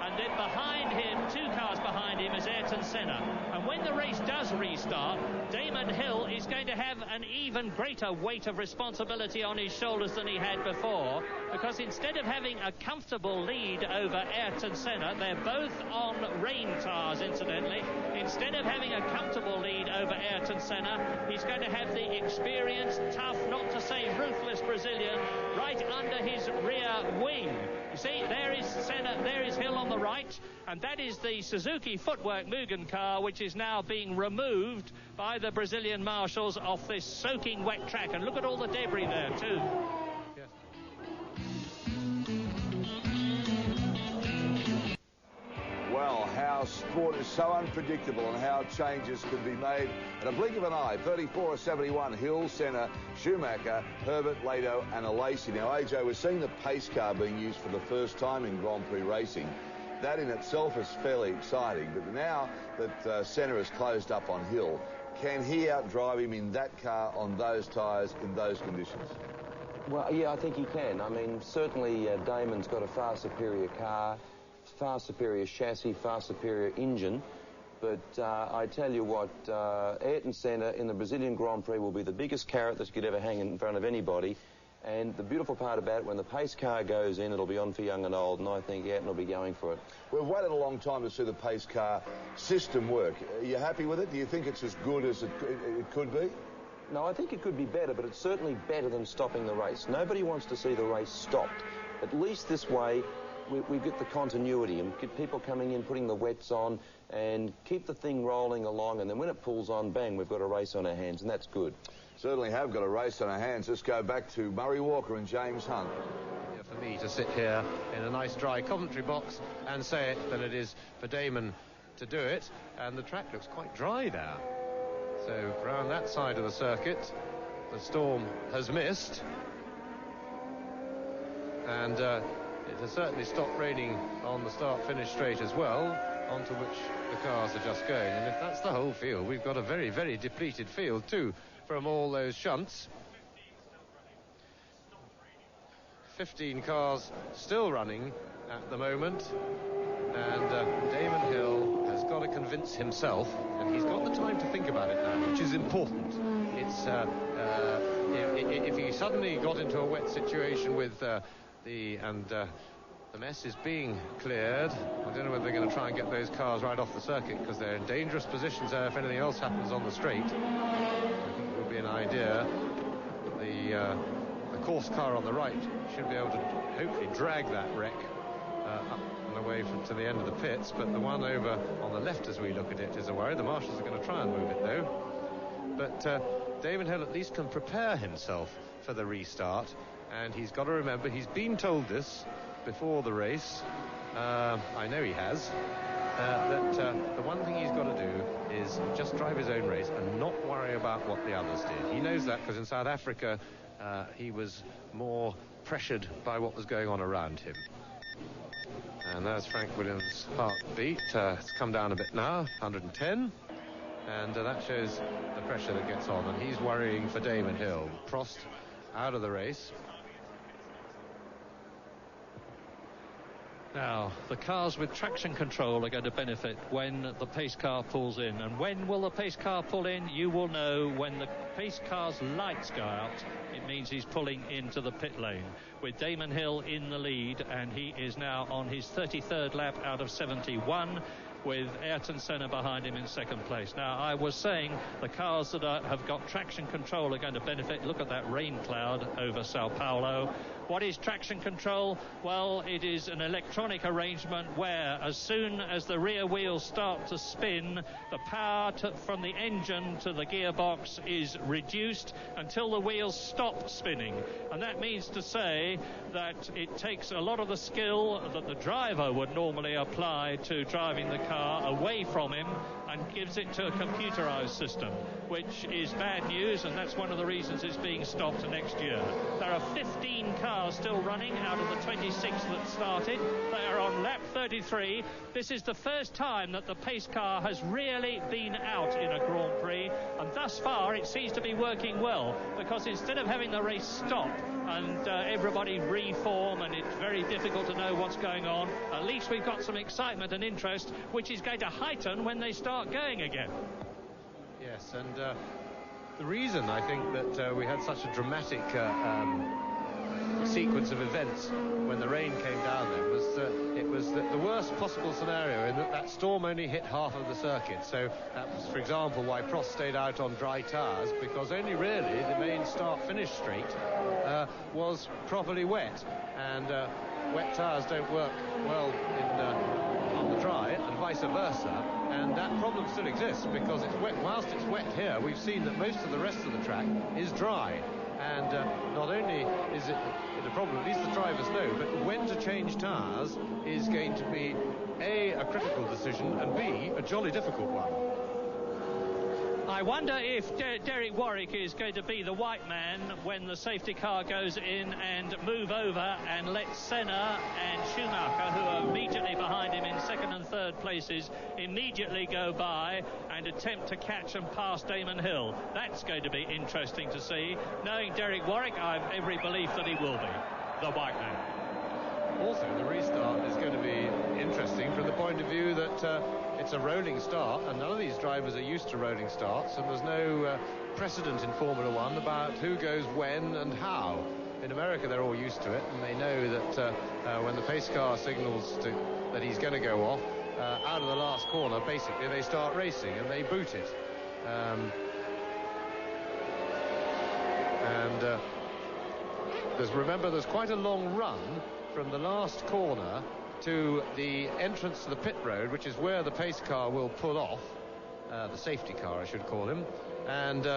and then behind him, 2 cars behind him, is Ayrton Senna. And when the race does restart, Damon Hill is going to have an even greater weight of responsibility on his shoulders than he had before, because instead of having a comfortable lead over Ayrton Senna, they're both on rain tyres, incidentally. Instead of having a comfortable lead over Ayrton Senna, he's going to have the experienced, tough, not to say ruthless Brazilian right under his rear wing. You see, there is Senna, there is Hill on the right, and that is the Suzuki footwork Mugen car, which is now being removed by the Brazilian marshals off this soaking wet track. And look at all the debris there too. Yes. Well, how sport is so unpredictable and how changes can be made at a blink of an eye. 34-71, Hill, Senna, Schumacher, Herbert, Lato and Alesi. Now, AJ, we're seeing the pace car being used for the first time in Grand Prix racing. That in itself is fairly exciting, but now that Senna has closed up on Hill, can he outdrive him in that car on those tyres in those conditions? Well, yeah, I think he can. I mean, certainly Damon's got a far superior car, far superior chassis, far superior engine. But I tell you what, Ayrton Senna in the Brazilian Grand Prix will be the biggest carrot that you could ever hang in front of anybody. And the beautiful part about it, when the pace car goes in, it'll be on for young and old, and I think Ayrton will be going for it. We've waited a long time to see the pace car system work. Are you happy with it? Do you think it's as good as it could be? No, I think it could be better, but it's certainly better than stopping the race. Nobody wants to see the race stopped. At least this way, we get the continuity and get people coming in, putting the wets on, and keep the thing rolling along, and then when it pulls on, bang, we've got a race on our hands, and that's good. Certainly have got a race on our hands. Let's go back to Murray Walker and James Hunt. For me to sit here in a nice dry commentary box and say it than it is for Damon to do it, and the track looks quite dry there. So around that side of the circuit, the storm has missed, and it has certainly stopped raining on the start-finish straight as well, onto which the cars are just going. And if that's the whole field, we've got a very, very depleted field too from all those shunts. 15 cars still running at the moment, and Damon Hill has got to convince himself, and he's got the time to think about it now, which is important. It's if he suddenly got into a wet situation with the mess is being cleared, I don't know whether they're going to try and get those cars right off the circuit, because they're in dangerous positions there if anything else happens on the straight. I think it would be an idea. The course car on the right should be able to hopefully drag that wreck up and away to the end of the pits, but the one over on the left as we look at it is a worry. The marshals are going to try and move it though. But Damon Hill at least can prepare himself for the restart, and he's got to remember, he's been told this before the race, I know he has, that the one thing he's got to do is just drive his own race and not worry about what the others did. He knows that because in South Africa he was more pressured by what was going on around him. And there's Frank Williams' heartbeat. It's come down a bit now, 110. and that shows the pressure that gets on, and he's worrying for Damon Hill. Prost out of the race. Now, the cars with traction control are going to benefit when the pace car pulls in. And when will the pace car pull in? You will know when the pace car's lights go out. It means he's pulling into the pit lane, with Damon Hill in the lead, and he is now on his 33rd lap out of 71, with Ayrton Senna behind him in second place. Now, I was saying the cars that have got traction control are going to benefit. Look at that rain cloud over Sao Paulo. What is traction control? Well, it is an electronic arrangement where as soon as the rear wheels start to spin, the power from the engine to the gearbox is reduced until the wheels stop spinning. And that means to say that it takes a lot of the skill that the driver would normally apply to driving the car away from him and gives it to a computerized system, which is bad news, and that's one of the reasons it's being stopped next year. There are 15 cars still running out of the 26 that started. They are on lap 33. This is the first time that the pace car has really been out in a Grand Prix, and thus far it seems to be working well, because instead of having the race stop and everybody reform and it's very difficult to know what's going on, at least we've got some excitement and interest, which is going to heighten when they start going again. Yes, and the reason I think that we had such a dramatic sequence of events when the rain came down then was it was the worst possible scenario, in that storm only hit half of the circuit. So that was, for example, why Prost stayed out on dry tyres, because only really the main start-finish straight was properly wet, and wet tyres don't work well on the dry, and vice versa. And that problem still exists, because it's wet. Whilst it's wet here, we've seen that most of the rest of the track is dry. And not only is it a problem, at least the drivers know, but when to change tyres is going to be A, a critical decision, and B, a jolly difficult one. I wonder if Derek Warwick is going to be the white man when the safety car goes in and move over and let Senna and Schumacher, who are immediately behind him in second and third places, immediately go by and attempt to catch and pass Damon Hill. That's going to be interesting to see. Knowing Derek Warwick, I have every belief that he will be the white man. Also, the restart is going to be interesting from the point of view that it's a rolling start, and none of these drivers are used to rolling starts, and there's no precedent in Formula One about who goes when and how. In America, they're all used to it, and they know that when the pace car signals that he's going to go off, out of the last corner, basically, they start racing, and they boot it. There's quite a long run from the last corner to the entrance to the pit road, which is where the pace car will pull off, the safety car I should call him, and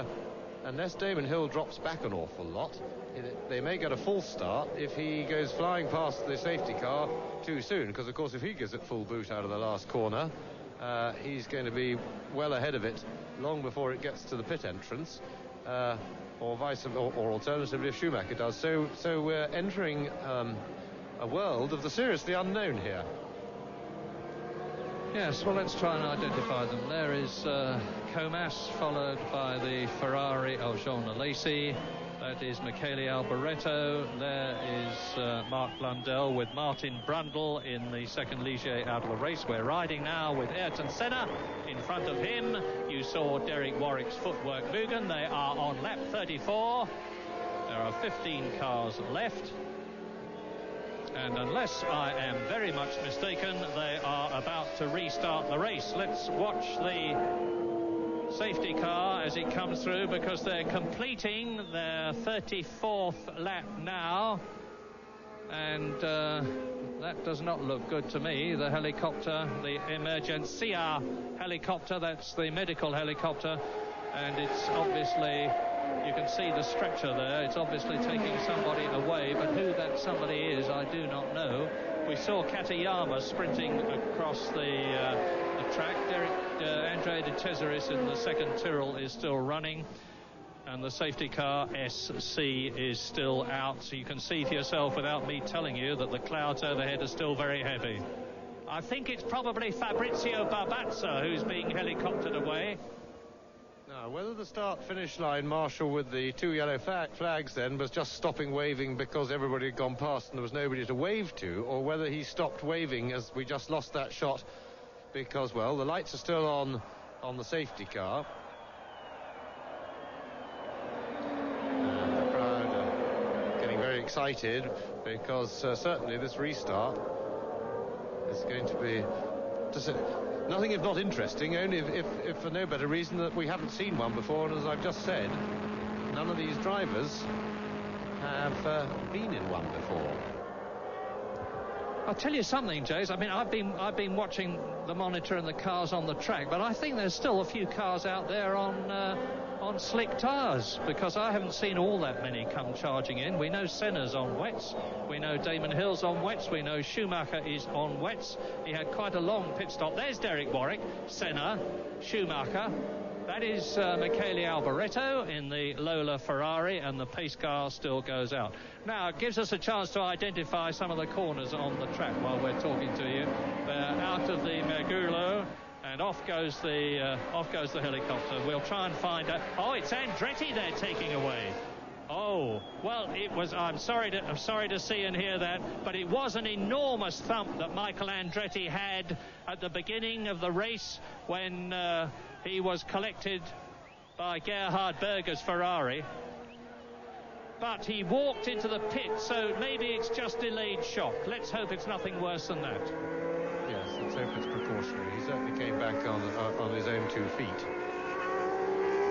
unless Damon Hill drops back an awful lot, they may get a false start if he goes flying past the safety car too soon, because of course if he gives it full boot out of the last corner, he's going to be well ahead of it long before it gets to the pit entrance, or alternatively if Schumacher does. So we're entering a world of the seriously unknown here. Yes, well, let's try and identify them. There is Comas, followed by the Ferrari of Jean Alesi. That is Michele Alboreto. There is Mark Blundell with Martin Brundle in the second Ligier out of the race. We're riding now with Ayrton Senna. In front of him, you saw Derek Warwick's footwork Mugen. They are on lap 34. There are 15 cars left. And unless I am very much mistaken, they are about to restart the race. Let's watch the safety car as it comes through, because they're completing their 34th lap now. And that does not look good to me. The helicopter, the Emergencia helicopter, that's the medical helicopter. And it's obviously... You can see the stretcher there. It's obviously taking somebody away, but who that somebody is, I do not know. We saw Katayama sprinting across the track. Andrea de Cesaris in the second Tyrrell is still running, and the safety car SC is still out. So you can see for yourself, without me telling you, that the clouds overhead are still very heavy. I think it's probably Fabrizio Barbazza who's being helicoptered away. whether the start-finish line marshal with the two yellow flags then was just stopping waving because everybody had gone past and there was nobody to wave to, or whether he stopped waving as we just lost that shot because, well, the lights are still on the safety car. And the crowd are getting very excited because certainly this restart is going to be nothing if not interesting, only if for no better reason that we haven't seen one before, and as I've just said, none of these drivers have been in one before. I'll tell you something, James. I mean, I've been watching the monitor and the cars on the track, but I think there's still a few cars out there on slick tyres, because I haven't seen all that many come charging in. We know Senna's on wets, we know Damon Hill's on wets, we know Schumacher is on wets. He had quite a long pit stop. There's Derek Warwick, Senna, Schumacher. That is Michele Alboreto in the Lola Ferrari, and the pace car still goes out. Now, it gives us a chance to identify some of the corners on the track while we're talking to you. They're out of the Mergulo, and off goes the helicopter. We'll try and find out. Oh, it's Andretti they're taking away. Oh, well, it was. I'm sorry to see and hear that, but it was an enormous thump that Michael Andretti had at the beginning of the race when he was collected by Gerhard Berger's Ferrari. But he walked into the pit, so maybe it's just delayed shock. Let's hope it's nothing worse than that. Yes, let's hope it's precautionary. He certainly came back on his own 2 feet.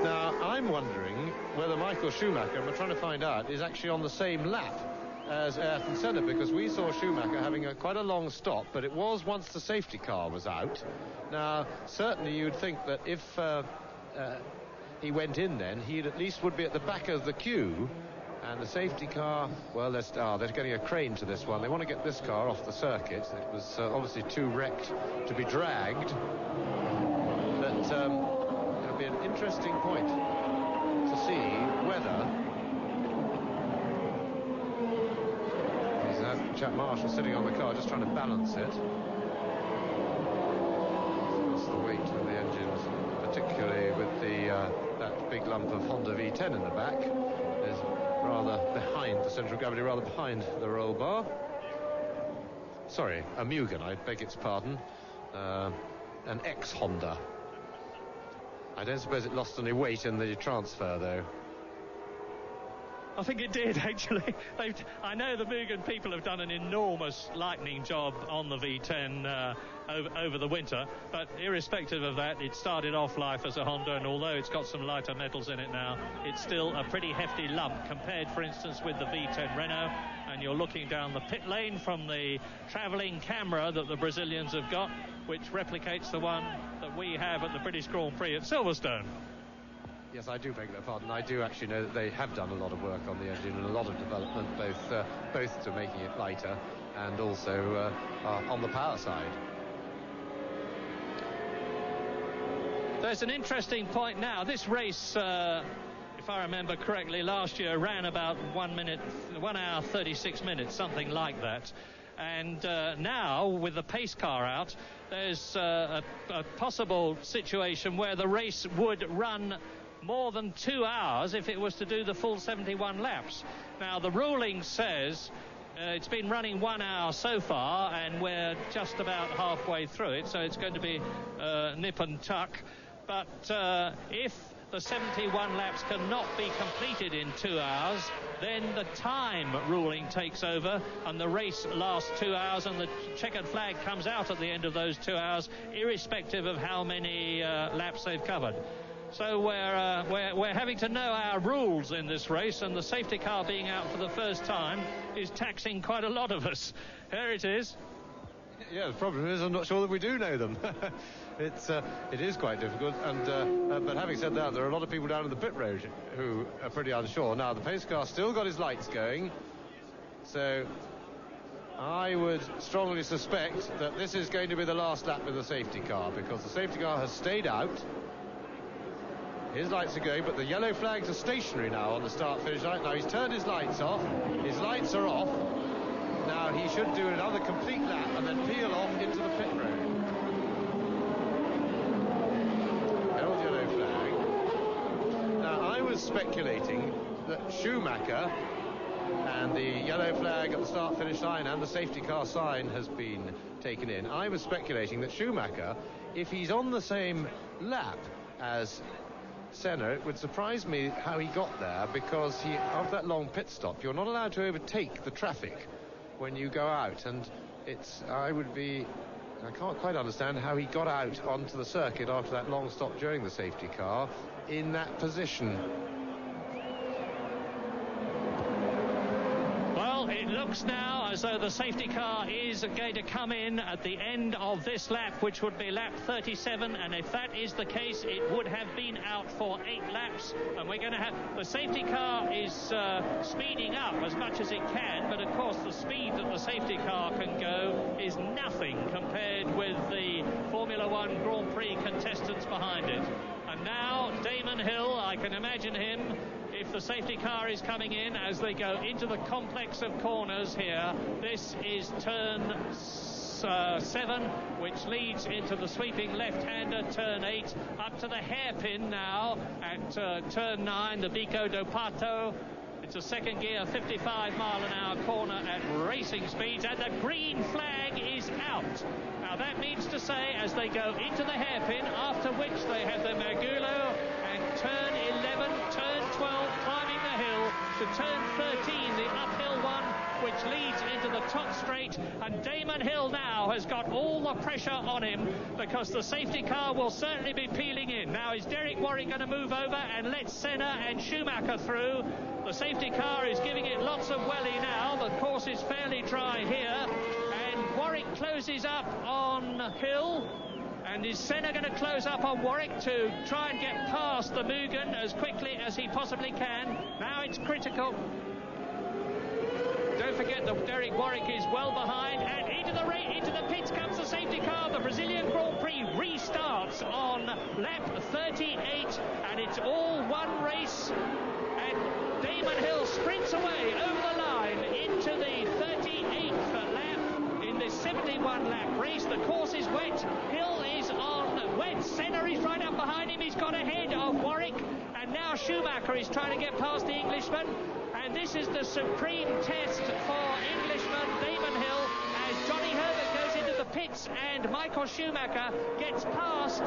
Now, I'm wondering whether Michael Schumacher, and we're trying to find out, is actually on the same lap as Ayrton Senna, because we saw Schumacher having quite a long stop, but it was once the safety car was out. Now, certainly you'd think that if he went in then, he at least would be at the back of the queue, and the safety car, well, they're getting a crane to this one. They want to get this car off the circuit. It was obviously too wrecked to be dragged, but it'll be an interesting point to see whether chap Marshall sitting on the car just trying to balance it. It's the weight of the engines, particularly with that big lump of Honda V10 in the back, is rather behind the centre of gravity, rather behind the roll bar. Sorry, a Mugen, I beg its pardon. An ex-Honda. I don't suppose it lost any weight in the transfer, though. I think it did, actually. I know the Mugen people have done an enormous lightning job on the V10 over the winter, but irrespective of that, it started off life as a Honda, and although it's got some lighter metals in it now, it's still a pretty hefty lump compared, for instance, with the V10 Renault. And you're looking down the pit lane from the travelling camera that the Brazilians have got, which replicates the one that we have at the British Grand Prix at Silverstone. Yes, I do beg their pardon. I do actually know that they have done a lot of work on the engine and a lot of development, both to making it lighter and also on the power side. There's an interesting point now. This race, if I remember correctly, last year ran about 1 hour 36 minutes, something like that. And now, with the pace car out, there's a possible situation where the race would run more than 2 hours if it was to do the full 71 laps. Now, the ruling says it's been running 1 hour so far, and we're just about halfway through it, so it's going to be nip and tuck. But if the 71 laps cannot be completed in 2 hours, then the time ruling takes over, and the race lasts 2 hours, and the checkered flag comes out at the end of those 2 hours, irrespective of how many laps they've covered. So we're having to know our rules in this race, and the safety car being out for the first time is taxing quite a lot of us. Here it is. Yeah, the problem is I'm not sure that we do know them. It is quite difficult, and but having said that, there are a lot of people down in the pit road who are pretty unsure. Now, the pace car still got his lights going, so I would strongly suspect that this is going to be the last lap with the safety car, because the safety car has stayed out. His lights are going, but the yellow flags are stationary now on the start-finish line. Now, he's turned his lights off. His lights are off. Now, he should do another complete lap and then peel off into the pit road. Held yellow flag. speculating that Schumacher, and the yellow flag at the start-finish line and the safety car sign has been taken in. I was speculating that Schumacher, if he's on the same lap as Senna, it would surprise me how he got there, because after that long pit stop, you're not allowed to overtake the traffic when you go out, and I can't quite understand how he got out onto the circuit after that long stop during the safety car in that position. It looks now as though the safety car is going to come in at the end of this lap, which would be lap 37, and if that is the case, it would have been out for 8 laps, and we're going to have the safety car is speeding up as much as it can, but of course the speed that the safety car can go is nothing compared with the Formula One Grand Prix contestants behind it. And now Damon Hill, I can imagine him, if the safety car is coming in as they go into the complex of corners here. This is turn 7, which leads into the sweeping left-hander, turn 8, up to the hairpin now at turn 9, the Bico do Pato. It's a second gear, 55-mile-an-hour corner at racing speeds, and the green flag is out. Now that means to say, as they go into the hairpin, after which they have the Mergulo, and turn 11, turn 12, climbing the hill, to turn 13, the uphill one, which leads into the top straight, and Damon Hill now has got all the pressure on him, because the safety car will certainly be peeling in. Now is Derek Warwick going to move over and let Senna and Schumacher through? The safety car is giving it lots of welly now. The course is fairly dry here, and Warwick closes up on Hill. And is Senna going to close up on Warwick to try and get past the Mugen as quickly as he possibly can? Now it's critical. Don't forget that Derek Warwick is well behind, and into the pits comes the safety car. The Brazilian Grand Prix restarts on lap 38, and it's all one race. And Damon Hill sprints away over the line into the 38th lap in this 71-lap race. The course is wet. Hill is on wet. Senna is right up behind him. He's got ahead of Warwick, and now Schumacher is trying to get past the Englishman. And this is the supreme test for Englishman Damon Hill, as Johnny Herbert goes into the pits and Michael Schumacher gets past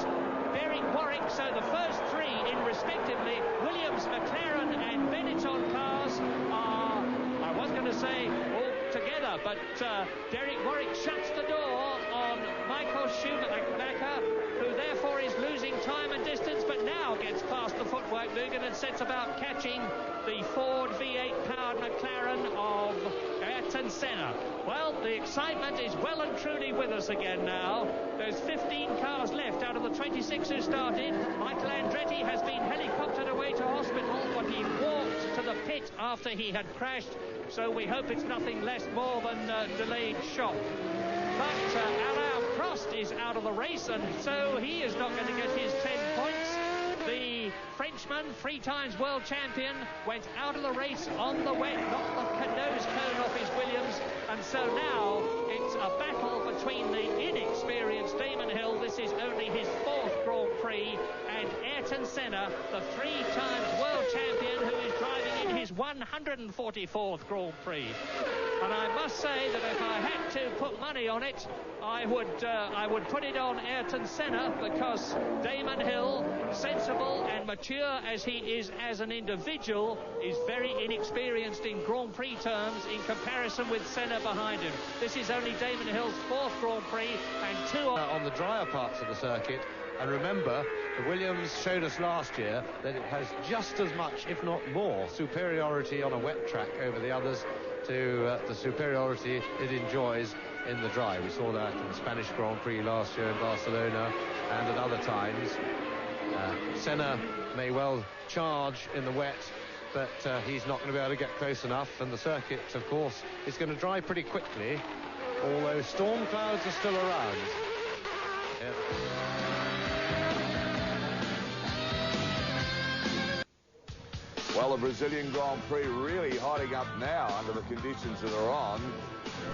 Derek Warwick. So the first 3 in respectively Williams, McLaren and Benetton cars are, I was going to say, all together, but Derek Warwick shuts the door on Michael Schumacher, who therefore is losing time and distance, but now gets past the footwork Mugen and sets about catching the Ford V8-powered McLaren of Ayrton Senna. Well, the excitement is well and truly with us again now. There's 15 cars left out of the 26 who started. Michael Andretti has been helicoptered away to hospital, but he walked to the pit after he had crashed, so we hope it's nothing more than delayed shock. But Alain Prost is out of the race, and so he is not going to get his 10 points. The Frenchman, 3 times world champion, went out of the race on the wet, knocked the nose cone off his Williams, and so now it's a battle between the inexperienced Damon Hill. This is only his 4th Grand Prix, and Ayrton Senna, the 3 times world champion, who is driving in his 144th Grand Prix. And I must say that if I had to put money on it, I would put it on Ayrton Senna, because Damon Hill, sensible and mature as he is as an individual, is very inexperienced in Grand Prix terms in comparison with Senna behind him. This is only Damon Hill's 4th Grand Prix, and 2 on the drier parts of the circuit. And remember, the Williams showed us last year that it has just as much, if not more, superiority on a wet track over the others to the superiority it enjoys in the dry. We saw that in the Spanish Grand Prix last year in Barcelona, and at other times. Senna may well charge in the wet, but he's not going to be able to get close enough, and the circuit, of course, is going to dry pretty quickly, although storm clouds are still around. Yep. Well, the Brazilian Grand Prix really hotting up now under the conditions that are on.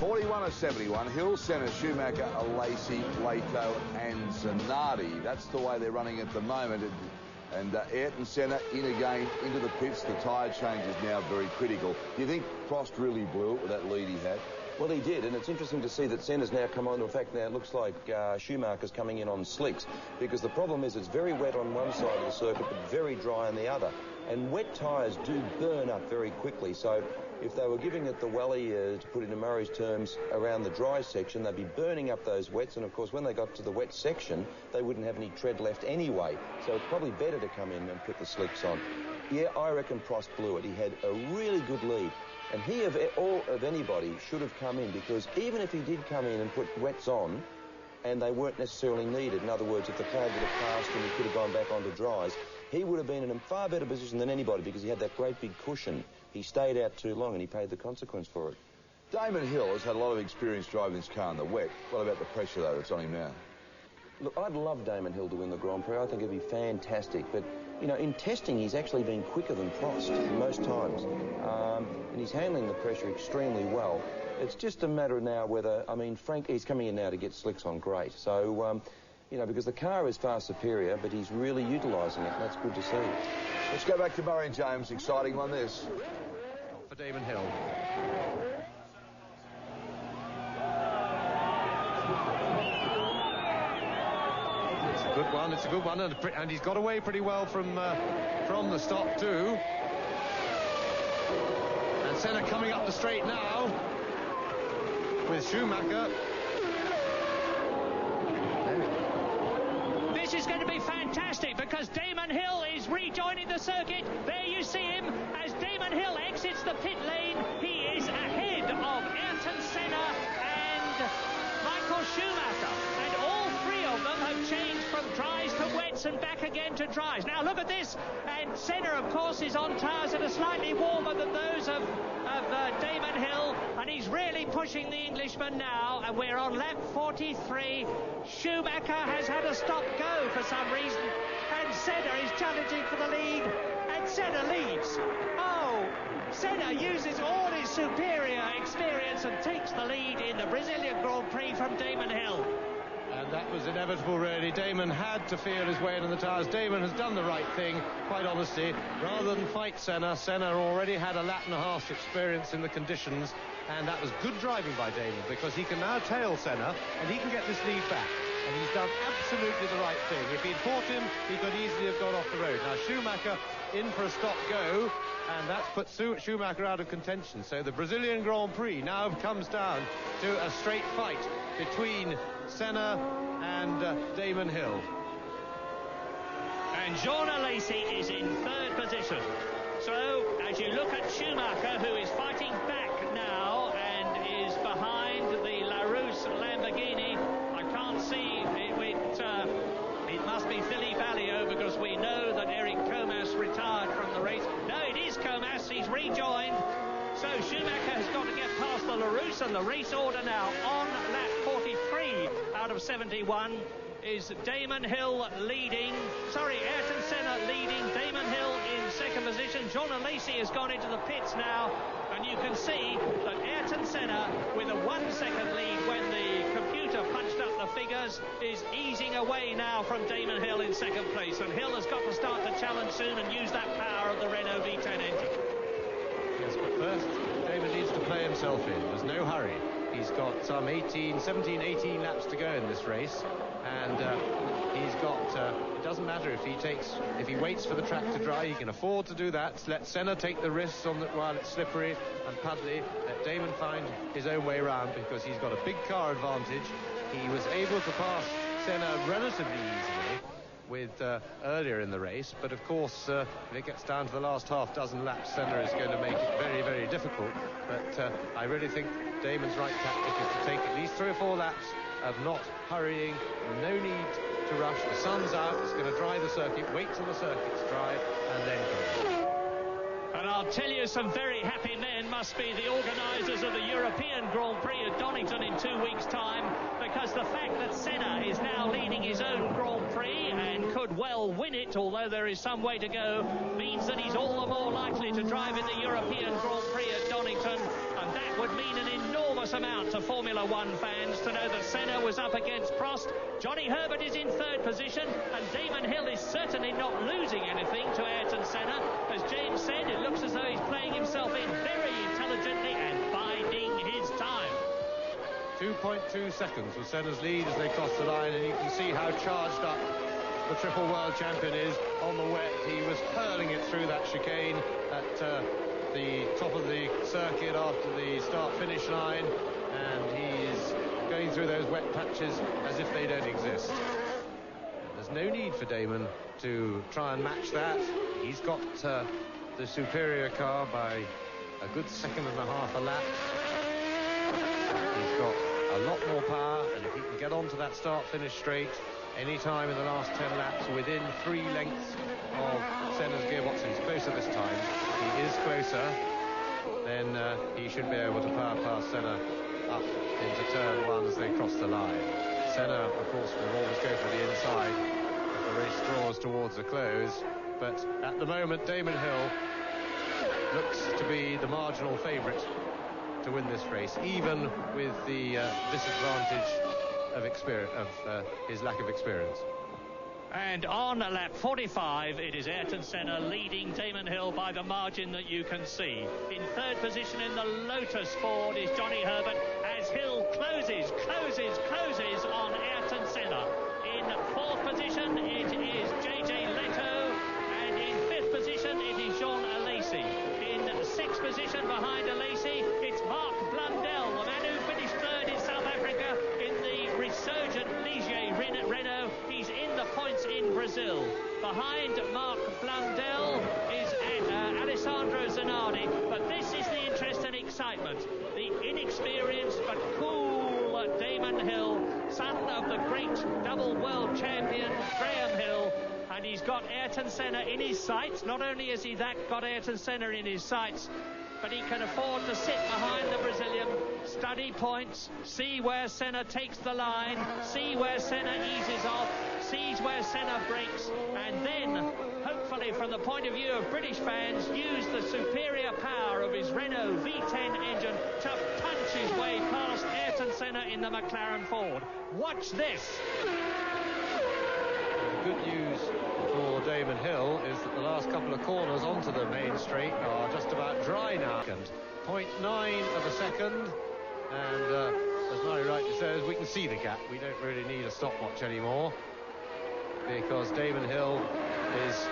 41 of 71, Hill, Senna, Schumacher, Alesi, Lato and Zanardi. That's the way they're running at the moment. And Ayrton Senna in again into the pits. The tyre change is now very critical. Do you think Prost really blew it with that lead he had? Well, he did, and it's interesting to see that Senna's now come on. In fact, now it looks like Schumacher's coming in on slicks, because the problem is it's very wet on one side of the circuit but very dry on the other. And wet tyres do burn up very quickly, so if they were giving it the welly, to put it in Murray's terms, around the dry section, they'd be burning up those wets, and of course when they got to the wet section, they wouldn't have any tread left anyway. So it's probably better to come in and put the slicks on. Yeah, I reckon Prost blew it. He had a really good lead. And he, of anybody, should have come in, because even if he did come in and put wets on, and they weren't necessarily needed, in other words, if the crowd would have passed and he could have gone back onto dries, he would have been in a far better position than anybody, because he had that great big cushion. He stayed out too long and he paid the consequence for it. Damon Hill has had a lot of experience driving this car in the wet. What about the pressure, though, that's on him now? Look, I'd love Damon Hill to win the Grand Prix. I think it'd be fantastic. But, you know, in testing, he's actually been quicker than Prost most times. And he's handling the pressure extremely well. It's just a matter now whether, I mean, he's coming in now to get slicks on great. So, you know, because the car is far superior, but he's really utilising it, and that's good to see. Let's go back to Murray and James. Exciting one, this. For Damon Hill. It's a good one. It's a good one, and he's got away pretty well from the stop too. And Senna coming up the straight now with Schumacher. This is going to be fantastic, because Damon Hill is rejoining the circuit. There you see him as Damon Hill exits the pit lane. He is ahead of Ayrton Senna and Michael Schumacher. And all three of them have changed from dries to wets and back again to dries. Now look at this. And Senna, of course, is on tyres that are slightly warmer than those of Damon Hill. And he's really pushing the Englishman now. And we're on lap 43. Schumacher has had a stop-go for some reason. And Senna is challenging for the lead. And Senna leads. Oh, Senna uses all his superior experience and takes the lead in the Brazilian Grand Prix from Damon Hill. And that was inevitable, really. Damon had to feel his way into the tyres. Damon has done the right thing, quite honestly. Rather than fight Senna, Senna already had a lap and a half's experience in the conditions, and that was good driving by Damon, because he can now tail Senna, and he can get this lead back. And he's done absolutely the right thing. If he'd fought him, he could easily have got off the road. Now, Schumacher in for a stop-go, and that's put Schumacher out of contention. So the Brazilian Grand Prix now comes down to a straight fight between Senna and Damon Hill. And Jean Alesi is in third position. So, as you look at Schumacher, who is fighting back now and is behind the LaRousse Lamborghini, I can't see it must be Philippe Alliot, because we know that Eric Comas retired from the race. No, it is Comas. He's rejoined. So Schumacher has got to get past the LaRousse, and the race order now on lap 43 out of 71 is Damon Hill leading. Ayrton Senna leading. Damon Hill in second position. Jean Alesi has gone into the pits now, and you can see that Ayrton Senna, with a 1 second lead when the computer punched up the figures, is easing away now from Damon Hill in second place. And Hill has got to start to challenge soon and use that power of the Renault V10 engine. Yes, but first, Damon needs to play himself in. There's no hurry. He's got some 17, 18 laps to go in this race, and he's got. It doesn't matter if he waits for the track to dry. He can afford to do that. Let Senna take the risks while it's slippery and puddly. Let Damon find his own way around, because he's got a big car advantage. He was able to pass Senna relatively easily earlier in the race, but of course if it gets down to the last half dozen laps, Senna is going to make it very, very difficult. But I really think Damon's right tactic is to take at least 3 or 4 laps of not hurrying. No need to rush. The sun's out. It's going to dry the circuit. Wait till the circuit's dry and then go. And I'll tell you, some very happy men must be the organisers of the European Grand Prix at Donington in 2 weeks' time, because the fact that Senna is now leading his own Grand Prix and could well win it, although there is some way to go, means that he's all the more likely to drive in the European Grand Prix at Donington, and that would mean an enormous amount to Formula One fans to know that Senna was up against Prost. Johnny Herbert is in third position, and Damon Hill is certainly not losing anything to Ayrton Senna. As James said, it looks as though he's playing himself in very intelligently and biding his time. 2.2 seconds was Senna's lead as they crossed the line, and you can see how charged up the triple world champion is on the wet. He was hurling it through that chicane at the top of the circuit after the start-finish line, and he's going through those wet patches as if they don't exist. There's no need for Damon to try and match that. He's got the superior car by a good second and a half a lap. He's got a lot more power, and if he can get onto that start-finish straight any time in the last 10 laps within 3 lengths of Senna's gearbox, he's closer this time, he is closer, then he should be able to power past Senna up into turn 1 as they cross the line. Senna, of course, will always go for the inside as the race draws towards a close, but at the moment Damon Hill looks to be the marginal favourite to win this race, even with the disadvantage of his lack of experience. And on lap 45, it is Ayrton Senna leading Damon Hill by the margin that you can see. In third position in the Lotus Ford is Johnny Herbert as Hill closes on Ayrton Senna. In fourth position, it is JJ Leto, and in fifth position, it is Jean Alesi. In sixth position behind Alesi, it's Mark Blundell, the man who finished third in South Africa in the resurgent Ligier Renault. He's in the points in Brazil. Behind Mark Blundell is Alessandro Zanardi, but this is the interest and excitement. The inexperienced but cool Damon Hill, son of the great double world champion Graham Hill, and he's got Ayrton Senna in his sights. Not only has he got Ayrton Senna in his sights, but he can afford to sit behind the Brazilian, study points, see where Senna takes the line, see where Senna eases off, sees where Senna breaks, and then, hopefully from the point of view of British fans, use the superior power of his Renault V10 engine to punch his way past Ayrton Senna in the McLaren Ford. Watch this! The good news for Damon Hill is that the last couple of corners onto the main straight are just about dry now. 0.9 of a second, and as Murray rightly says, we can see the gap. We don't really need a stopwatch anymore, because Damon Hill is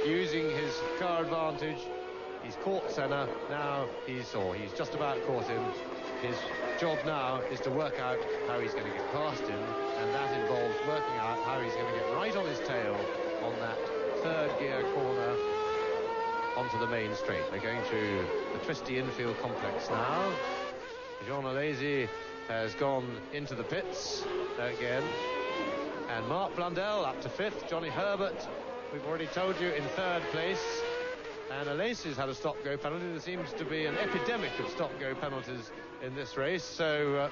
using his car advantage. He's caught Senna. Now he's just about caught him. His job now is to work out how he's going to get past him, and that involves working out how he's going to get right on his tail on that third gear corner onto the main straight. They're going to the Twisty Infield complex now. Jean Alesi has gone into the pits again, and Mark Blundell up to fifth. Johnny Herbert, we've already told you, in third place. And Alesi's had a stop-go penalty. There seems to be an epidemic of stop-go penalties in this race. So,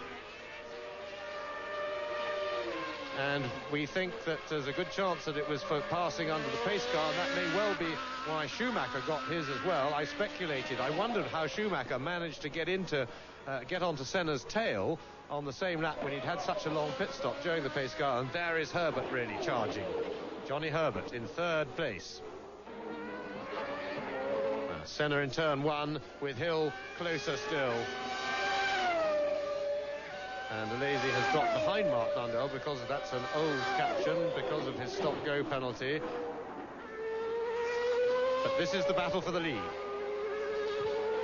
and we think that there's a good chance that it was for passing under the pace car, and that may well be why Schumacher got his as well. I speculated. I wondered how Schumacher managed to get onto Senna's tail on the same lap when he'd had such a long pit stop during the pace car. And there is Herbert really charging. Johnny Herbert in third place. Senna in turn 1 with Hill closer still. And Alesi has dropped behind Mark Blundell because that's an old caption, because of his stop-go penalty. But this is the battle for the lead.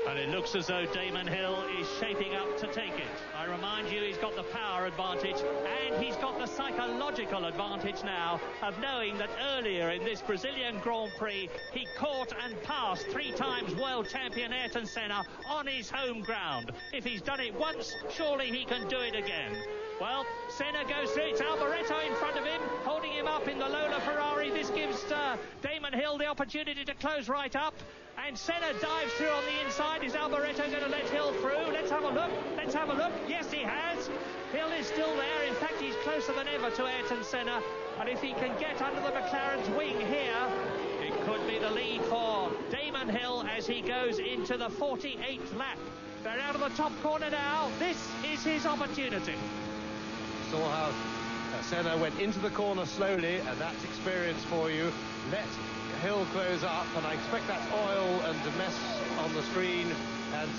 And it looks as though Damon Hill is shaping up to take it. I remind you, he's got the power advantage, and he's got the psychological advantage now of knowing that earlier in this Brazilian Grand Prix, he caught and passed 3 times world champion Ayrton Senna on his home ground. If he's done it once, surely he can do it again. Well, Senna goes through. It's Alboreto in front of him, holding him up in the Lola Ferrari. This gives Damon Hill the opportunity to close right up. And Senna dives through on the inside. Is Alboreto going to let Hill through? Let's have a look. Yes, he has. Hill is still there. In fact, he's closer than ever to Ayrton Senna. And if he can get under the McLaren's wing here, it could be the lead for Damon Hill as he goes into the 48th lap. They're out of the top corner now. This is his opportunity. saw how Senna went into the corner slowly, and that's experience for you. Let Hill close up, and I expect that's oil and mess on the screen, and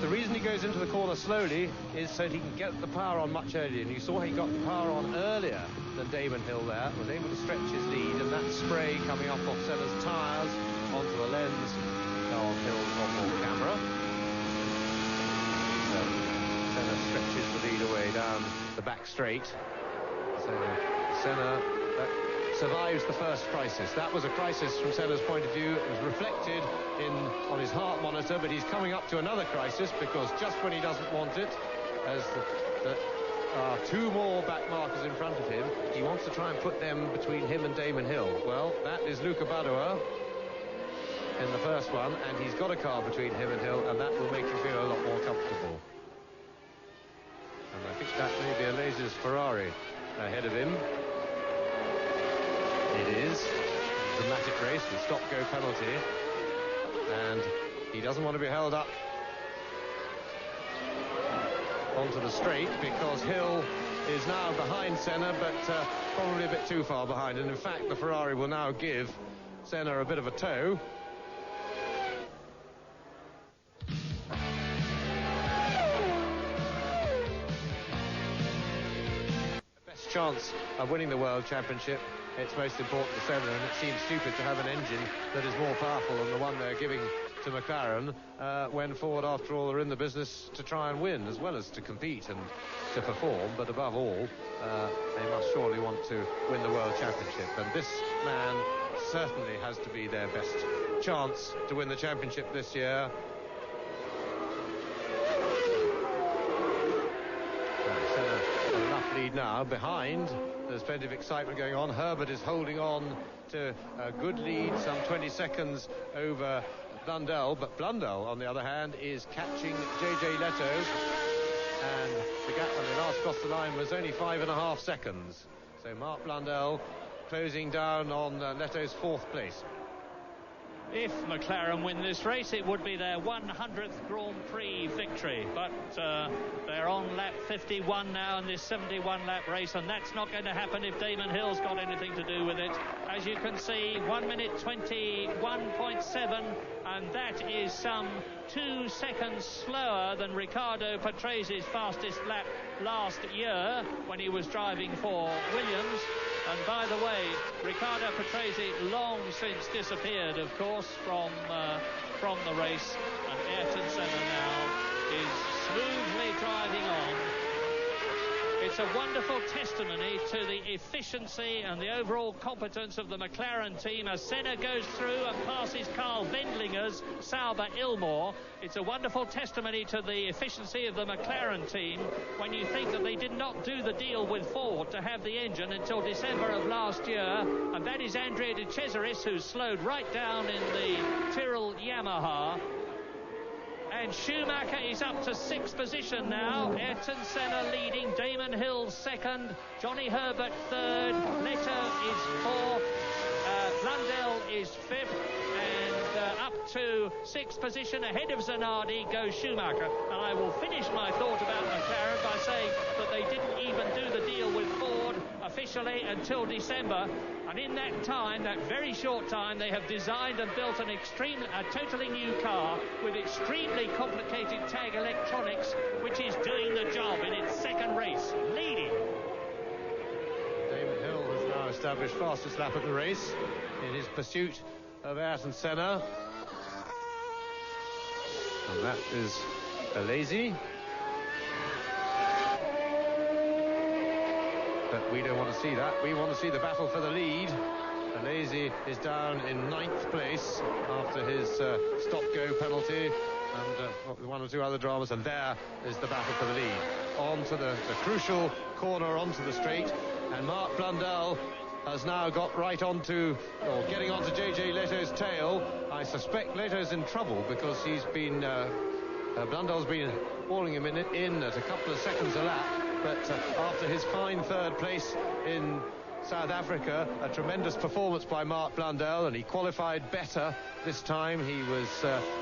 the reason he goes into the corner slowly is so that he can get the power on much earlier, and you saw he got the power on earlier than Damon Hill there, was able to stretch his lead, and that spray coming off Senna's tyres onto the lens of Hill's onboard camera. So Senna stretches the lead away down the back straight. So Senna survives the first crisis. That was a crisis from Senna's point of view. It was reflected on his heart monitor, but he's coming up to another crisis, because just when he doesn't want it, as the two more back markers in front of him, he wants to try and put them between him and Damon Hill. Well, that is Luca Badoer in the first one, and he's got a car between him and Hill, and that will make him feel a lot more comfortable. And I think that may be Alesi's Ferrari ahead of him. It is a dramatic race with stop-go penalty, and he doesn't want to be held up onto the straight, because Hill is now behind Senna, but probably a bit too far behind, and in fact the Ferrari will now give Senna a bit of a tow. Best chance of winning the World Championship, it's most important to Senna, and it seems stupid to have an engine that is more powerful than the one they're giving to McLaren, when Ford, after all, are in the business to try and win, as well as to compete and to perform, but above all, they must surely want to win the World Championship, and this man certainly has to be their best chance to win the championship this year. Senna got enough lead now. Behind, there's plenty of excitement going on. Herbert is holding on to a good lead, some 20 seconds over Blundell, but Blundell, on the other hand, is catching JJ Leto, and the gap when they last crossed the line was only 5.5 seconds. So Mark Blundell closing down on Leto's 4th place. If McLaren win this race, it would be their 100th Grand Prix victory, but they're on lap 51 now in this 71-lap race, and that's not going to happen if Damon Hill's got anything to do with it. As you can see, 1 minute 21.7, and that is some 2 seconds slower than Riccardo Patrese' fastest lap last year when he was driving for Williams. And by the way, Riccardo Patrese long since disappeared, of course, from the race, and Ayrton Senna now is smoothly driving on. It's a wonderful testimony to the efficiency and the overall competence of the McLaren team as Senna goes through and passes Carl Wendlinger's Sauber Ilmor. It's a wonderful testimony to the efficiency of the McLaren team when you think that they did not do the deal with Ford to have the engine until December of last year, and that is Andrea De Cesaris, who's slowed right down in the Tyrrell Yamaha. And Schumacher is up to 6th position now. Ayrton Senna leading, Damon Hill 2nd, Johnny Herbert 3rd, Leto is 4th, Blundell is 5th, and up to 6th position ahead of Zanardi goes Schumacher. And I will finish my thought about McLaren by saying that they didn't even do the deal with Ford officially until December. And in that time, that very short time, they have designed and built a totally new car with extremely complicated tag electronics, which is doing the job in its 2nd race, leading. Damon Hill has now established fastest lap of the race in his pursuit of Ayrton Senna. And that is Alesi. But we don't want to see that. We want to see the battle for the lead. Alesi is down in 9th place after his stop-go penalty and one or two other dramas, and there is the battle for the lead. On to the crucial corner onto the straight, and Mark Blundell has now got right onto, or getting onto JJ Leto's tail. I suspect Leto's in trouble because he's been, Blundell's been hauling him in at a couple of seconds a lap. But after his fine 3rd place in South Africa, a tremendous performance by Mark Blundell, and he qualified better this time. He was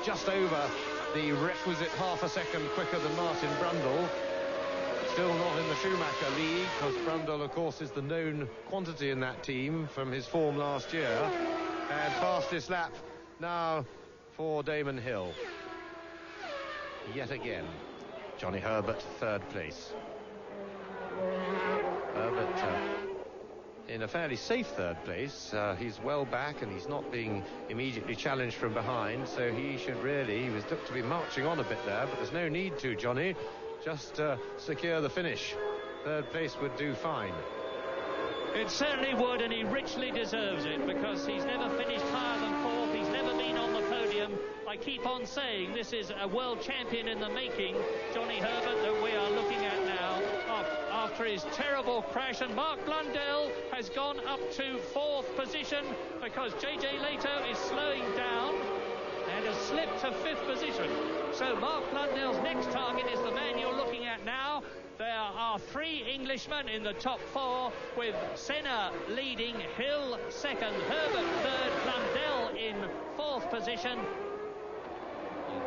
just over the requisite half a second quicker than Martin Brundle. Still the Schumacher league, because Blundell, of course, is the known quantity in that team from his form last year. And fastest lap now for Damon Hill. Yet again, Johnny Herbert, third place. Herbert in a fairly safe third place. He's well back and he's not being immediately challenged from behind, so he should really, he was looked to be marching on a bit there, but there's no need to, Johnny. Just secure the finish. Third place would do fine. It certainly would, and he richly deserves it, because he's never finished higher than fourth. He's never been on the podium. I keep on saying this is a world champion in the making, Johnny Herbert, that we are looking at now after his terrible crash. And Mark Blundell has gone up to fourth position because JJ Leto is slowing down and has slipped to fifth position. So Mark Blundell's next target is the man you're looking at now. There are three Englishmen in the top four, with Senna leading, Hill second, Herbert third, Blundell in fourth position.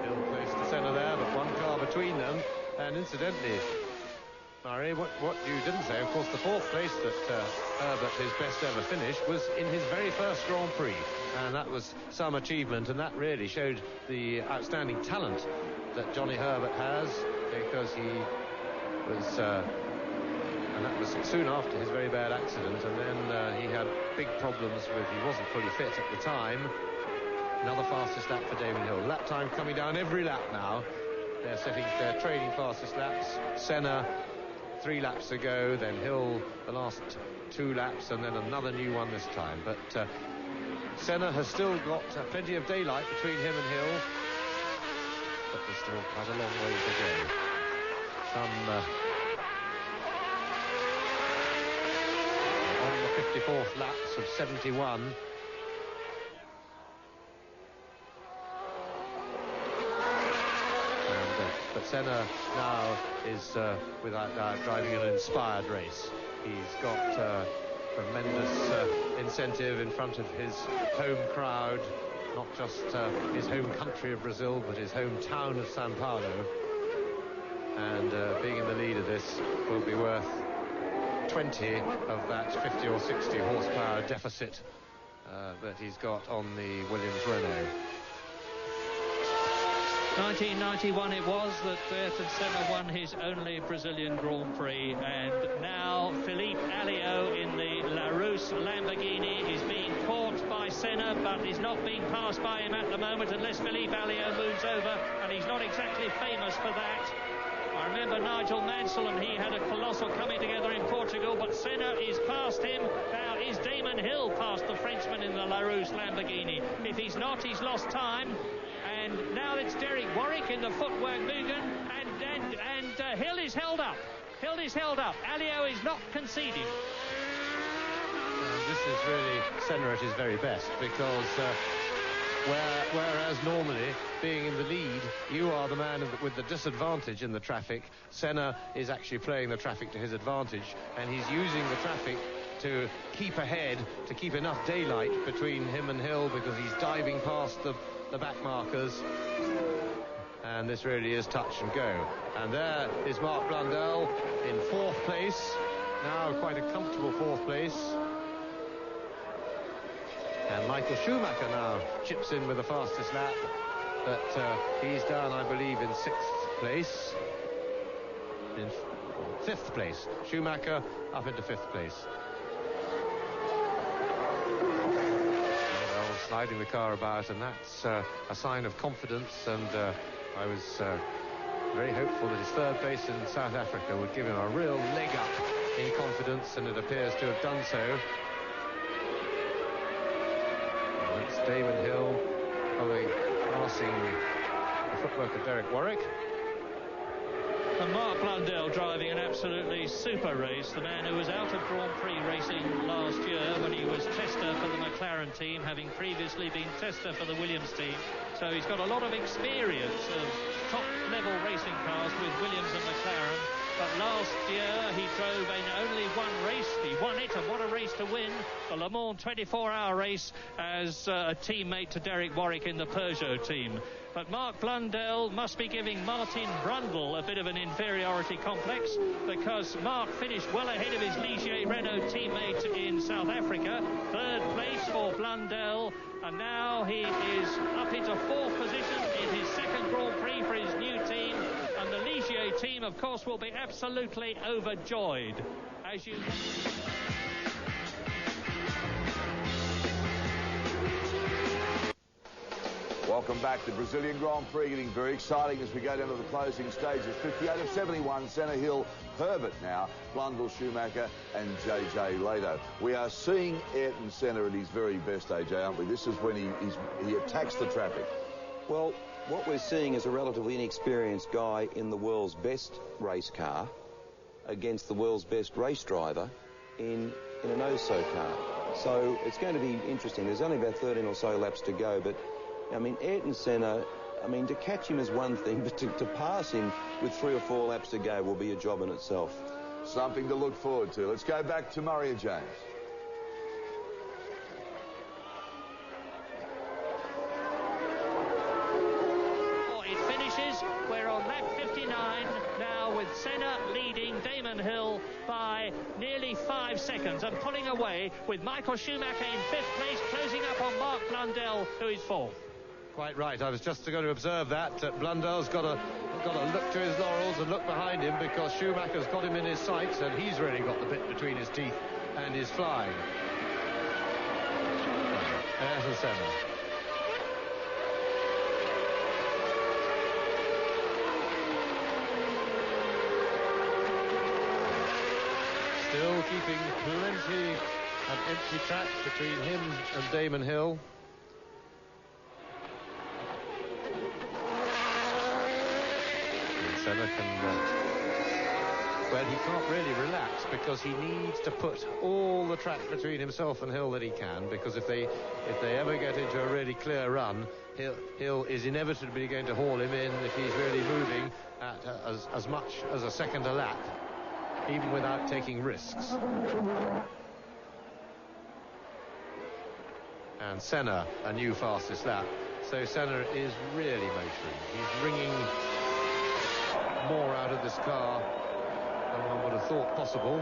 Hill close to Senna there, but one car between them. And incidentally, Murray, what you didn't say, of course, the fourth place that Herbert, his best ever finish, was in his very first Grand Prix. And that was some achievement, and that really showed the outstanding talent that Johnny Herbert has, because he was, and that was soon after his very bad accident, and then he had big problems with, he wasn't fully fit at the time. Another fastest lap for Damon Hill. Lap time coming down every lap now. They're trading fastest laps. Senna 3 laps ago, then Hill the last 2 laps, and then another new one this time. But Senna has still got plenty of daylight between him and Hill, but there's still quite a long way to go. On the 54th laps of 71. But Senna now is, without doubt, driving an inspired race. He's got tremendous incentive in front of his home crowd, not just his home country of Brazil, but his hometown of Sao Paulo. And being in the lead of this will be worth 20 of that 50 or 60 horsepower deficit that he's got on the Williams Renault. 1991 it was that Ayrton Senna won his only Brazilian Grand Prix, and now Filipe Alliot in the Larousse Lamborghini is being caught by Senna, but is not being passed by him at the moment unless Filipe Alliot moves over, and he's not exactly famous for that. I remember Nigel Mansell and he had a colossal coming together in Portugal, but Senna is past him. Now is Damon Hill past the Frenchman in the Larousse Lamborghini? If he's not, he's lost time. And now it's Derek Warwick in the footwork Mugen, and Hill is held up. Hill is held up. Alliot is not conceding. This is really Senna at his very best, because whereas normally, being in the lead, you are the man with the disadvantage in the traffic, Senna is actually playing the traffic to his advantage, and he's using the traffic to keep ahead, to keep enough daylight between him and Hill, because he's diving past the back markers. And this really is touch and go. And there is Mark Blundell in fourth place. Now quite a comfortable fourth place. And Michael Schumacher now chips in with the fastest lap. But he's down, I believe, in sixth place. In fifth place. Schumacher up into fifth place. Sliding the car about, and that's a sign of confidence, and I was very hopeful that his third place in South Africa would give him a real leg up in confidence, and it appears to have done so. And that's Damon Hill passing the footwork of Derek Warwick. And Mark Blundell driving an absolutely super race, the man who was out of Grand Prix racing last year when he was tester for the McLaren team, having previously been tester for the Williams team. So he's got a lot of experience of top-level racing cars with Williams and McLaren. But last year he drove in only one race. He won it, and what a race to win. The Le Mans 24-hour race as a teammate to Derek Warwick in the Peugeot team. But Mark Blundell must be giving Martin Brundle a bit of an inferiority complex, because Mark finished well ahead of his Ligier Renault teammate in South Africa. Third place for Blundell, and now he is up into fourth position in his second Grand Prix for his new team. And the Ligier team, of course, will be absolutely overjoyed. As you... Welcome back to Brazilian Grand Prix, getting very exciting as we go down to the closing stages. 58 of 71, Senna, Hill, Herbert now, Blundell, Schumacher and JJ Lado. We are seeing Ayrton Senna at his very best, AJ, aren't we? This is when he attacks the traffic. Well, what we're seeing is a relatively inexperienced guy in the world's best race car against the world's best race driver in an oh-so car. So it's going to be interesting. There's only about 13 or so laps to go, but I mean, Ayrton Senna, I mean, to catch him is one thing, but to pass him with 3 or 4 laps to go will be a job in itself. Something to look forward to. Let's go back to Murray and James. It finishes. We're on lap 59 now, with Senna leading Damon Hill by nearly 5 seconds and pulling away, with Michael Schumacher in 5th place, closing up on Mark Blundell, who is 4th. Quite right. I was just going to observe that. Blundell's got to look to his laurels and look behind him, because Schumacher's got him in his sights and he's really got the bit between his teeth and is flying. Ayrton Senna. Still keeping plenty of empty track between him and Damon Hill. Senna well, he can't really relax, because he needs to put all the track between himself and Hill that he can, because if they ever get into a really clear run, Hill is inevitably going to haul him in if he's really moving at as much as a second a lap, even without taking risks. And Senna, a new fastest lap. So Senna is really motoring. He's wringing more out of this car than one would have thought possible.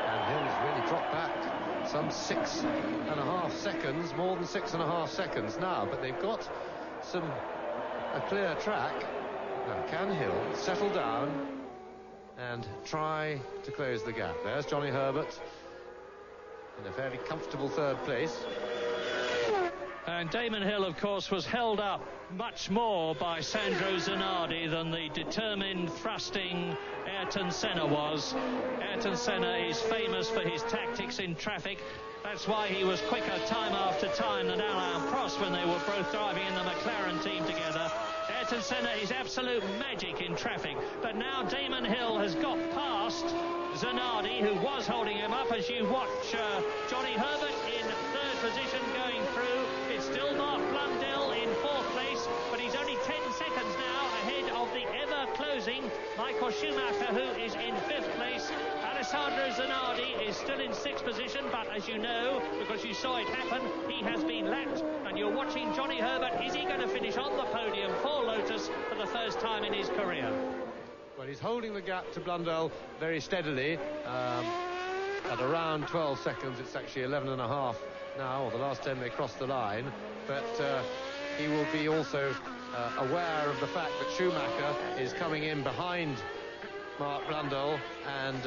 And Hill's really dropped back some 6.5 seconds, more than 6.5 seconds now, but they've got a clear track. Now, can Hill settle down and try to close the gap? There's Johnny Herbert in a fairly comfortable 3rd place. And Damon Hill, of course, was held up much more by Sandro Zanardi than the determined, thrusting Ayrton Senna was. Ayrton Senna is famous for his tactics in traffic. That's why he was quicker time after time than Alain Prost when they were both driving in the McLaren team together. Ayrton Senna is absolute magic in traffic. But now Damon Hill has got past Zanardi, who was holding him up, as you watch Johnny Herbert in 3rd position going through. It's still Mark Blundell in 4th place, but he's only 10 seconds now ahead of the ever-closing Michael Schumacher, who is in 5th place. Alessandro Zanardi is still in 6th position, but as you know, because you saw it happen, he has been lapped, and you're watching Johnny Herbert. Is he going to finish on the podium for Lotus for the first time in his career? Well, he's holding the gap to Blundell very steadily. At around 12 seconds, it's actually 11.5 now, or the last 10 they crossed the line. But he will be also aware of the fact that Schumacher is coming in behind Mark Blundell, and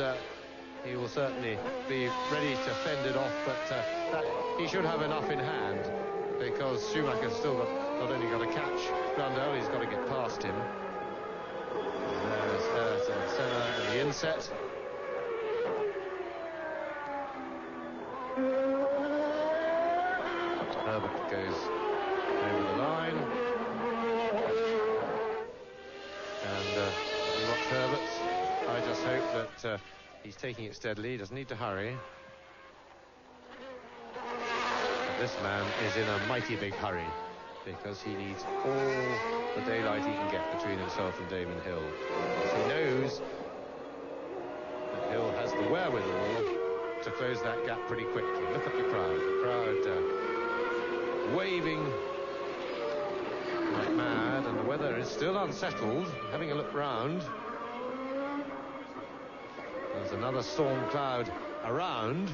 he will certainly be ready to fend it off, but he should have enough in hand, because Schumacher's still not only got to catch Blundell, he's got to get past him. There's Senna in the inset. Herbert goes over the line. And we watch Herbert. I just hope that he's taking it steadily. He doesn't need to hurry. But this man is in a mighty big hurry, because he needs all the daylight he can get between himself and Damon Hill. Because he knows that Hill has the wherewithal to close that gap pretty quickly. Look at the crowd. The crowd waving is still unsettled, having a look round. There's another storm cloud around.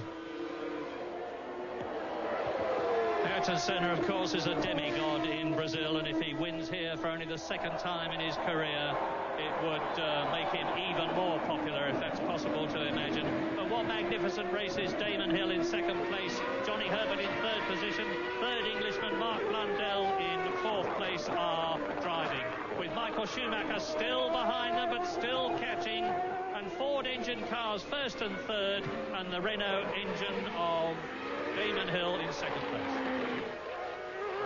Ayrton Senna, of course, is a demigod in Brazil, and if he wins here for only the second time in his career, it would make him even more popular, if that's possible to imagine. But what magnificent races. Damon Hill in second place, Johnny Herbert in third position, third Englishman Mark Blundell in fourth place are driving, with Michael Schumacher still behind them but still catching, and Ford engine cars first and third, and the Renault engine of Damon Hill in second place.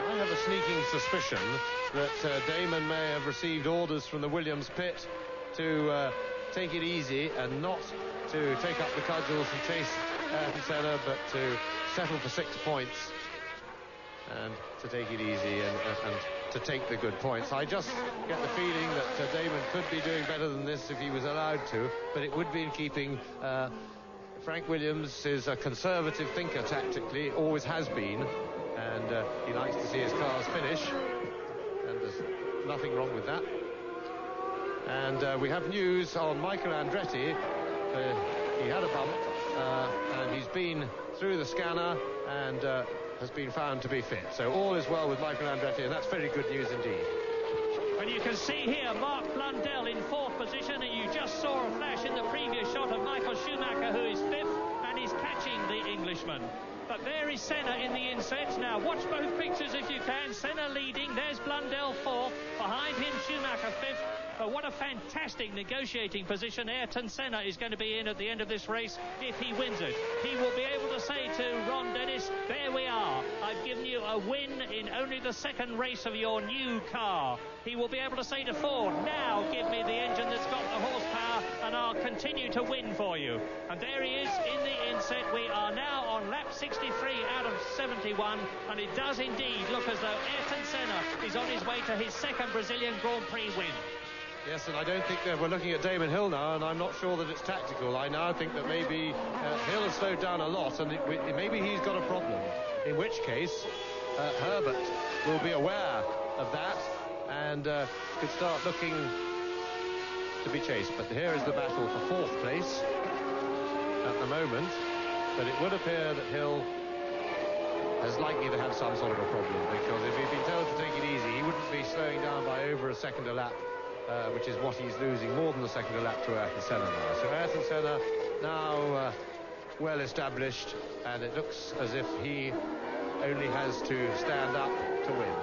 I have a sneaking suspicion that Damon may have received orders from the Williams pit to take it easy and not to take up the cudgels and chase Ayrton Senna, but to settle for 6 points and to take it easy and to take the good points. I just get the feeling that Damon could be doing better than this if he was allowed to, but it would be in keeping. Frank Williams is a conservative thinker tactically, always has been, and he likes to see his cars finish, and there's nothing wrong with that. And we have news on Michael Andretti. He had a bump, and he's been through the scanner and has been found to be fit. So all is well with Michael Andretti, and that's very good news indeed. And you can see here Mark Blundell in fourth position, and you just saw a flash in the previous shot of Michael Schumacher, who is fifth and is catching the Englishman. But there is Senna in the inset. Now watch both pictures if you can. Senna leading, there's Blundell fourth, behind him Schumacher fifth. But what a fantastic negotiating position Ayrton Senna is going to be in at the end of this race if he wins it. He will be able to say to Ron Dennis, there we are, I've given you a win in only the second race of your new car. He will be able to say to Ford, now give me the engine that's got the horsepower and I'll continue to win for you. And there he is in the inset. We are now on lap 63 out of 71, and it does indeed look as though Ayrton Senna is on his way to his second Brazilian Grand Prix win. Yes, and I don't think that we're looking at Damon Hill now, and I'm not sure that it's tactical. I now think that maybe Hill has slowed down a lot, and maybe he's got a problem, in which case Herbert will be aware of that and could start looking to be chased. But here is the battle for fourth place at the moment, but it would appear that Hill is likely to have some sort of a problem, because if he'd been told to take it easy, he wouldn't be slowing down by over a second a lap. Which is what he's losing, more than a second a lap to Ayrton Senna now. So Ayrton Senna now well established, and it looks as if he only has to stand up to win.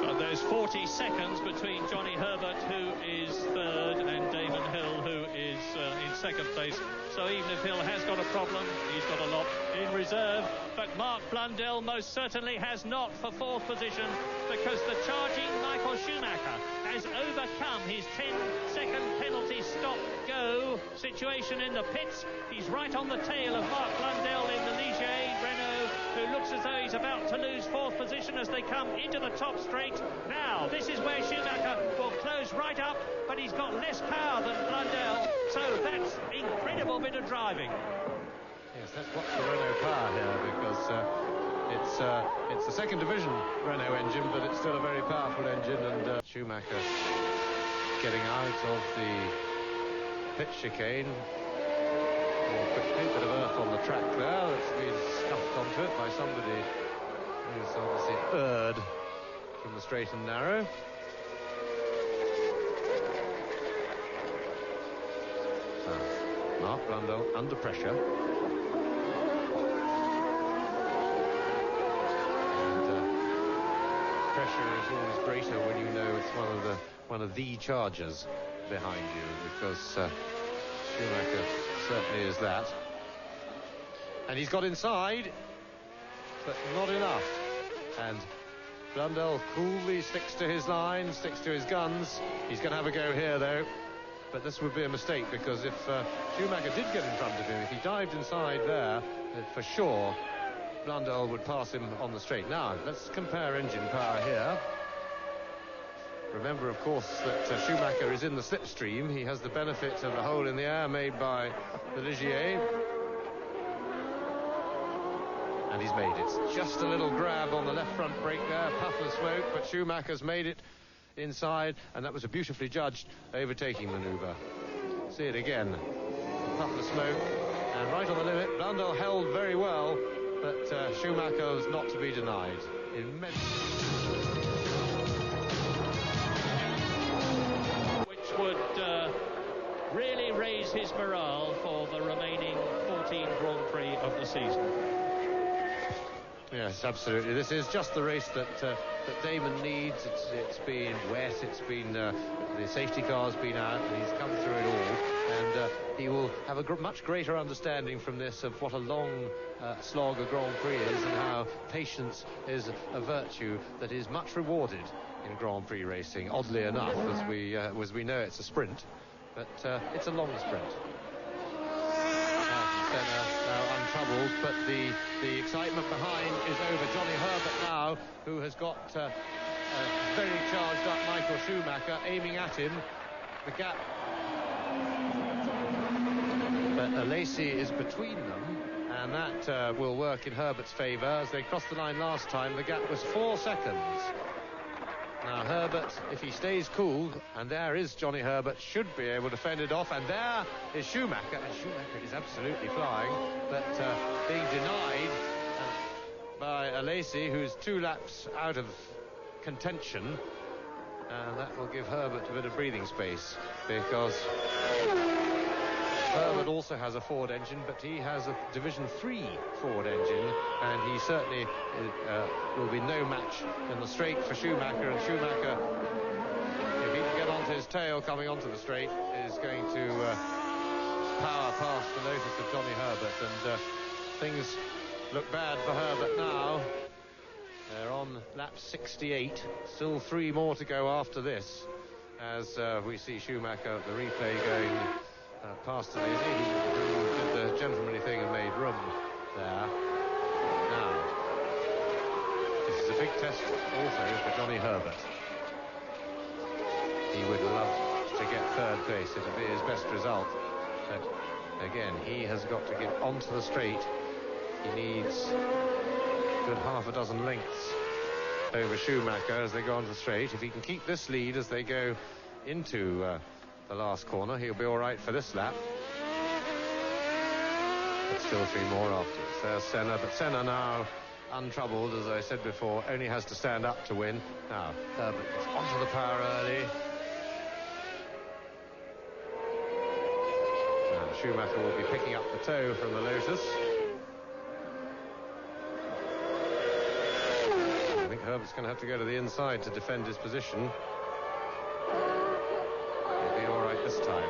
Well, there's 40 seconds between Johnny Herbert, who is third, and Damon Hill, who is in second place. So even if Hill has got a problem, he's got a lot in reserve. But Mark Blundell most certainly has not for fourth position, because the charging Michael Schumacher has overcome his 10-second penalty stop-go situation in the pits. He's right on the tail of Mark Blundell in the Ligier Renault, who looks as though he's about to lose fourth position as they come into the top straight. Now, this is where Schumacher will close right up, but he's got less power than Blundell, so that's incredible bit of driving. Yes, let's watch the Renault car here, because it's the second division Renault engine, but it's still a very powerful engine, and Schumacher getting out of the pit chicane more quickly. Bit of earth on the track there that's been scuffed onto it by somebody who's obviously erred from the straight and narrow. Mark Blundell under pressure. Pressure is always greater when you know it's one of the chargers behind you, because Schumacher certainly is that. And he's got inside, but not enough. And Blundell coolly sticks to his line, sticks to his guns. He's going to have a go here, though. But this would be a mistake, because if Schumacher did get in front of him, if he dived inside there, for sure Blundell would pass him on the straight. Now, let's compare engine power here. Remember, of course, that Schumacher is in the slipstream. He has the benefit of the hole in the air made by the Ligier. And he's made it. Just a little grab on the left front brake there, puff of smoke, but Schumacher's made it inside, and that was a beautifully judged overtaking manoeuvre. See it again. Puff of smoke, and right on the limit. Blundell held very well, but Schumacher was not to be denied. Immense. Which would really raise his morale for the remaining 14 Grand Prix of the season. Yes, absolutely. This is just the race that Damon needs. It's been wet. It's been the safety car's been out, and he's come through it all. And he will have a much greater understanding from this of what a long slog a Grand Prix is, and how patience is a virtue that is much rewarded in Grand Prix racing. Oddly enough, as we know, it's a sprint, but it's a long sprint. Senna now untroubled, but the excitement behind is over. Johnny Herbert now, who has got a very charged up Michael Schumacher aiming at him. The gap, but Lacey is between them, and that will work in Herbert's favour. As they crossed the line last time, the gap was 4 seconds. Now Herbert, if he stays cool, and there is Johnny Herbert, should be able to fend it off, and there is Schumacher, and Schumacher is absolutely flying, but being denied by Lacey, who's 2 laps out of contention, and that will give Herbert a bit of breathing space, because Herbert also has a Ford engine, but he has a Division 3 Ford engine, and he certainly will be no match in the straight for Schumacher. And Schumacher, if he can get onto his tail coming onto the straight, is going to power past the Lotus of Johnny Herbert, and things look bad for Herbert now. They're on lap 68, still 3 more to go after this, as we see Schumacher at the replay going past Lacey, who did the gentlemanly thing and made room there. Now, this is a big test also for Johnny Herbert. He would love to get 3rd place. It would be his best result. But again, he has got to get onto the straight. He needs a good half a dozen lengths over Schumacher as they go onto the straight. If he can keep this lead as they go into the last corner, he'll be all right for this lap. But still 3 more afterwards. There's Senna, but Senna now untroubled, as I said before, only has to stand up to win. Now Herbert gets onto the power early. Now Schumacher will be picking up the tow from the Lotus. I think Herbert's going to have to go to the inside to defend his position. This time.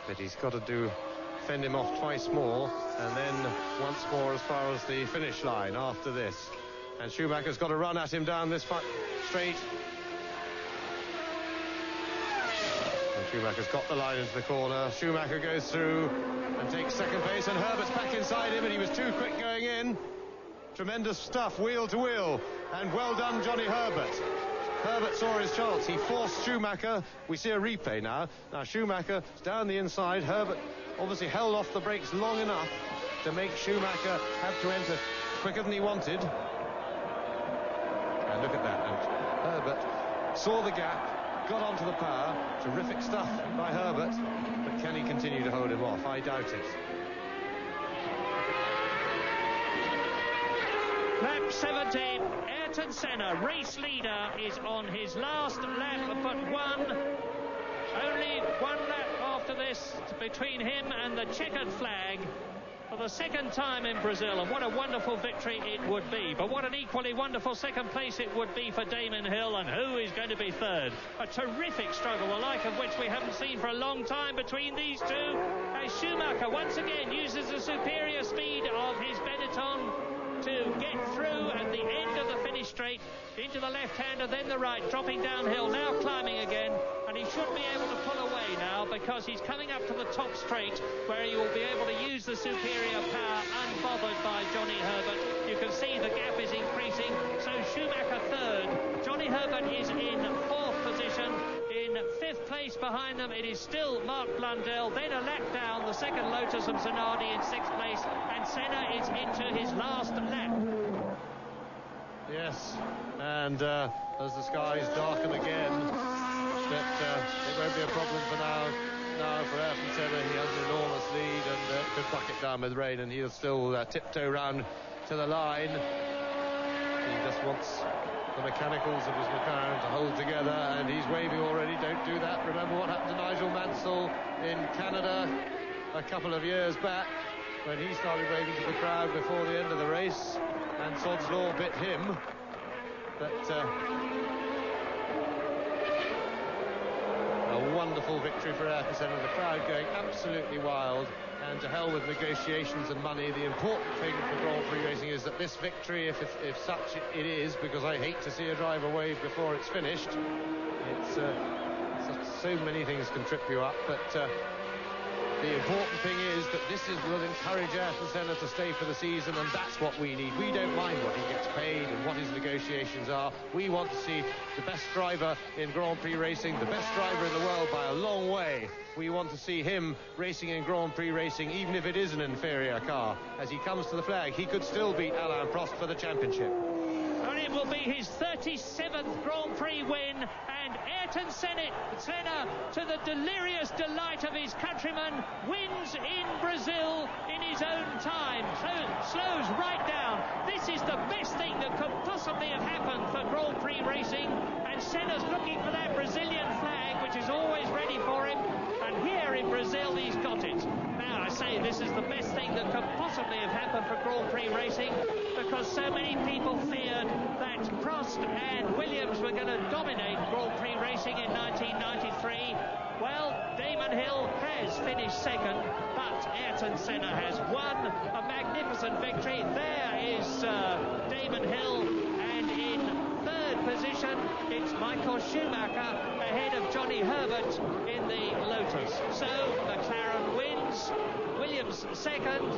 But he's got to fend him off twice more, and then once more as far as the finish line after this. And Schumacher's got to run at him down this straight. And Schumacher's got the line into the corner. Schumacher goes through and takes 2nd place, and Herbert's back inside him, and he was too quick going in. Tremendous stuff, wheel to wheel, and well done, Johnny Herbert. Herbert saw his chance. He forced Schumacher. We see a replay now. Now Schumacher is down the inside. Herbert obviously held off the brakes long enough to make Schumacher have to enter quicker than he wanted. And look at that. And Herbert saw the gap, got onto the power. Terrific stuff by Herbert. But can he continue to hold him off? I doubt it. Lap 17, Ayrton Senna, race leader, is on his last lap but one. Only 1 lap after this between him and the checkered flag for the 2nd time in Brazil, and what a wonderful victory it would be. But what an equally wonderful 2nd place it would be for Damon Hill, and who is going to be 3rd? A terrific struggle, the like of which we haven't seen for a long time between these two, as Schumacher once again uses the superior speed of his Benetton to get through at the end of the finish straight into the left-hander, then the right, dropping downhill, now climbing again, and he should be able to pull away now because he's coming up to the top straight where he will be able to use the superior power unbothered by Johnny Herbert. You can see the gap is increasing, so Schumacher 3rd, Johnny Herbert is in 4th position. In 5th place behind them, it is still Mark Blundell, then a lap down, the 2nd Lotus of Zanardi in 6th place, and Senna is into his last lap. Yes, and as the skies darken again, that it won't be a problem for now for Ayrton Senna. He has an enormous lead and could bucket down with rain, and he'll still tiptoe round to the line. He just wants the mechanicals of his McLaren to hold together, and he's waving already. Don't do that. Remember what happened to Nigel Mansell in Canada a couple of years back, when he started waving to the crowd before the end of the race, and Sod's Law bit him. But a wonderful victory for Ayrton Senna, the crowd going absolutely wild, and to hell with negotiations and money. The important thing for Grand Prix racing is that this victory, if such it is, because I hate to see a driver wave before it's finished, it's so many things can trip you up, but the important thing is that this will encourage Ayrton Senna to stay for the season, and that's what we need. We don't mind what he gets paid and what his negotiations are. We want to see the best driver in Grand Prix racing, the best driver in the world by a long way. We want to see him racing in Grand Prix racing, even if it is an inferior car. As he comes to the flag, he could still beat Alain Prost for the championship. And it will be his 37th Grand Prix win, and Ayrton Senna, to the delirious delight of his countrymen, wins in Brazil in his own time. Slows right down. This is the best thing that could possibly have happened for Grand Prix racing, and Senna's looking for that Brazilian flag, which is always ready for him, and here in Brazil he's got it. Now I say this is the best thing that could possibly have happened for Grand Prix racing, because so many people feared that Prost and Williams were going to dominate Grand Prix racing in 1993. Well, Damon Hill has finished second, but Ayrton Senna has won a magnificent victory. There is Damon Hill, and in third position it's Michael Schumacher ahead of Johnny Herbert in the Lotus. So McLaren wins, Williams second,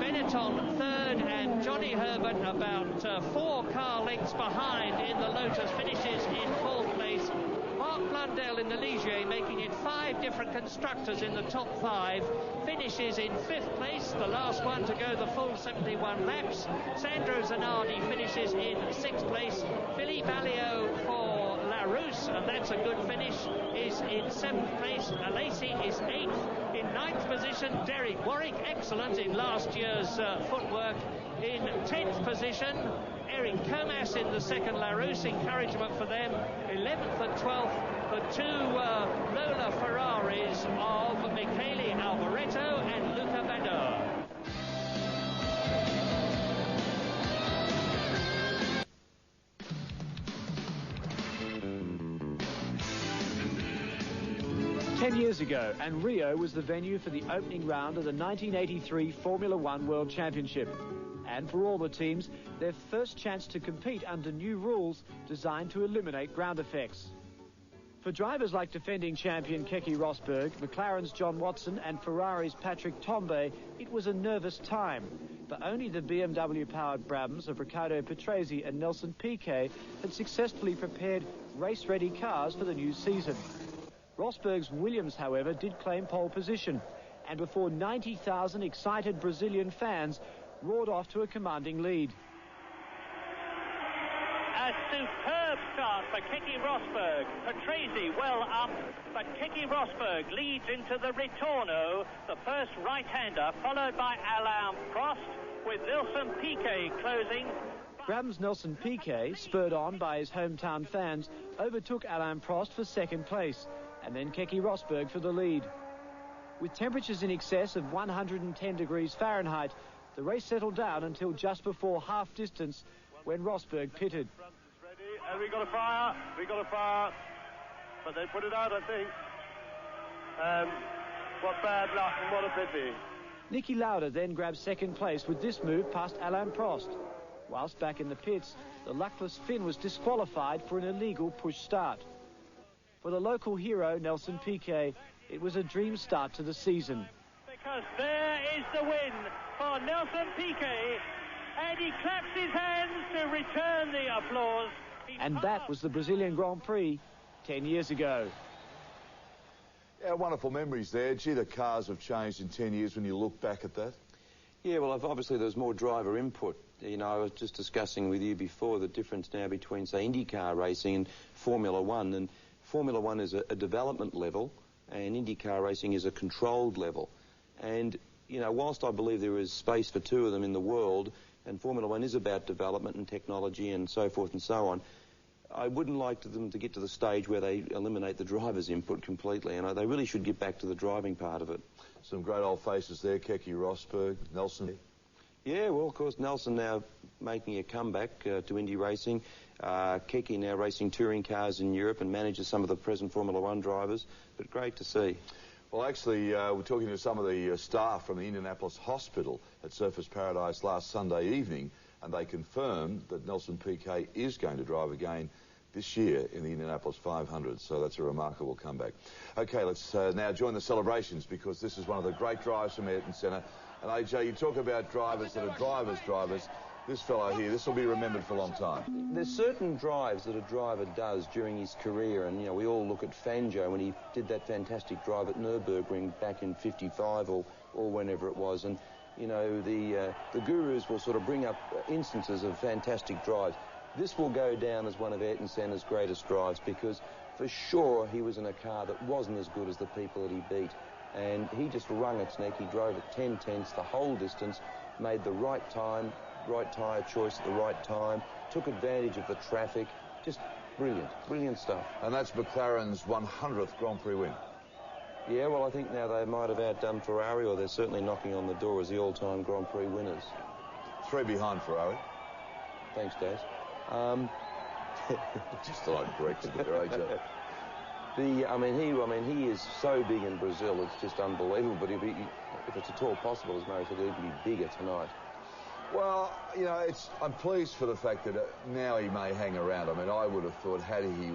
Benetton third, and Johnny Herbert about 4 car lengths behind in the Lotus finishes in fourth place. Mark Blundell in the Ligier, making it 5 different constructors in the top 5, finishes in 5th place, the last one to go the full 71 laps. Sandro Zanardi finishes in 6th place. Philippe Alliot for Larousse, and that's a good finish, is in 7th place. Alesi is 8th. In 9th position, Derek Warwick, excellent in last year's footwork. In 10th position, Eric Comas in the second Larousse, encouragement for them. 11th and 12th, the 2 Lola Ferraris of Michele Alboreto and Luca Badoer. Ten years ago, and Rio was the venue for the opening round of the 1983 Formula One World Championship. And for all the teams, their first chance to compete under new rules designed to eliminate ground effects. For drivers like defending champion Keke Rosberg, McLaren's John Watson and Ferrari's Patrick Tambay, it was a nervous time. But only the BMW-powered Brabhams of Riccardo Patrese and Nelson Piquet had successfully prepared race-ready cars for the new season. Rosberg's Williams, however, did claim pole position, and before 90,000 excited Brazilian fans roared off to a commanding lead. A superb start for Keke Rosberg. Patrese well up, but Keke Rosberg leads into the Ritorno, the first right-hander, followed by Alain Prost, with Nelson Piquet closing. Brabham's Nelson Piquet, spurred on by his hometown fans, overtook Alain Prost for second place, and then Keke Rosberg for the lead. With temperatures in excess of 110 degrees Fahrenheit, the race settled down until just before half distance, when Rosberg pitted. And we got a fire, but they put it out, I think. What bad luck and what a pity. Niki Lauda then grabbed second place with this move past Alain Prost. Whilst back in the pits, the luckless Finn was disqualified for an illegal push start. For the local hero, Nelson Piquet, it was a dream start to the season. Because there is the win for Nelson Piquet, and he claps his hands to return the applause. And that was the Brazilian Grand Prix 10 years ago. Yeah, wonderful memories there. Gee, the cars have changed in 10 years when you look back at that. Yeah, well, obviously there's more driver input. You know, I was just discussing with you before the difference now between, say, IndyCar racing and Formula One. And Formula One is a development level, and IndyCar racing is a controlled level. And, you know, whilst I believe there is space for two of them in the world, and Formula One is about development and technology and so forth and so on, I wouldn't like them to get to the stage where they eliminate the driver's input completely, and they really should get back to the driving part of it. Some great old faces there, Keke Rosberg, Nelson. Yeah, well, of course, Nelson now making a comeback to Indy racing. Keke now racing touring cars in Europe and manages some of the present Formula One drivers, but great to see. Well, actually, we're talking to some of the staff from the Indianapolis Hospital at Surfers Paradise last Sunday evening, and they confirmed that Nelson Piquet is going to drive again this year in the Indianapolis 500, so that's a remarkable comeback. Okay, let's now join the celebrations, because this is one of the great drives from Ayrton Senna. And AJ, you talk about drivers that are drivers. This fellow here, this will be remembered for a long time. There's certain drives that a driver does during his career, and, you know, we all look at Fangio when he did that fantastic drive at Nürburgring back in '55 or whenever it was, and, you know, the gurus will sort of bring up instances of fantastic drives. This will go down as one of Ayrton Senna's greatest drives, because for sure he was in a car that wasn't as good as the people that he beat. And he just wrung its neck. He drove at 10 tenths the whole distance, made the right time, right tyre choice at the right time, took advantage of the traffic. Just brilliant stuff. And that's McLaren's 100th Grand Prix win. Yeah, well, I think now they might have outdone Ferrari, or they're certainly knocking on the door as the all-time Grand Prix winners. 3 behind Ferrari. Thanks, Daz. Just thought I'd correct you there, AJ. I mean, he is so big in Brazil, it's just unbelievable. But if it's at all possible, as Murray said, he'll be bigger tonight. Well, you know, I'm pleased for the fact that now he may hang around. I mean, I would have thought had he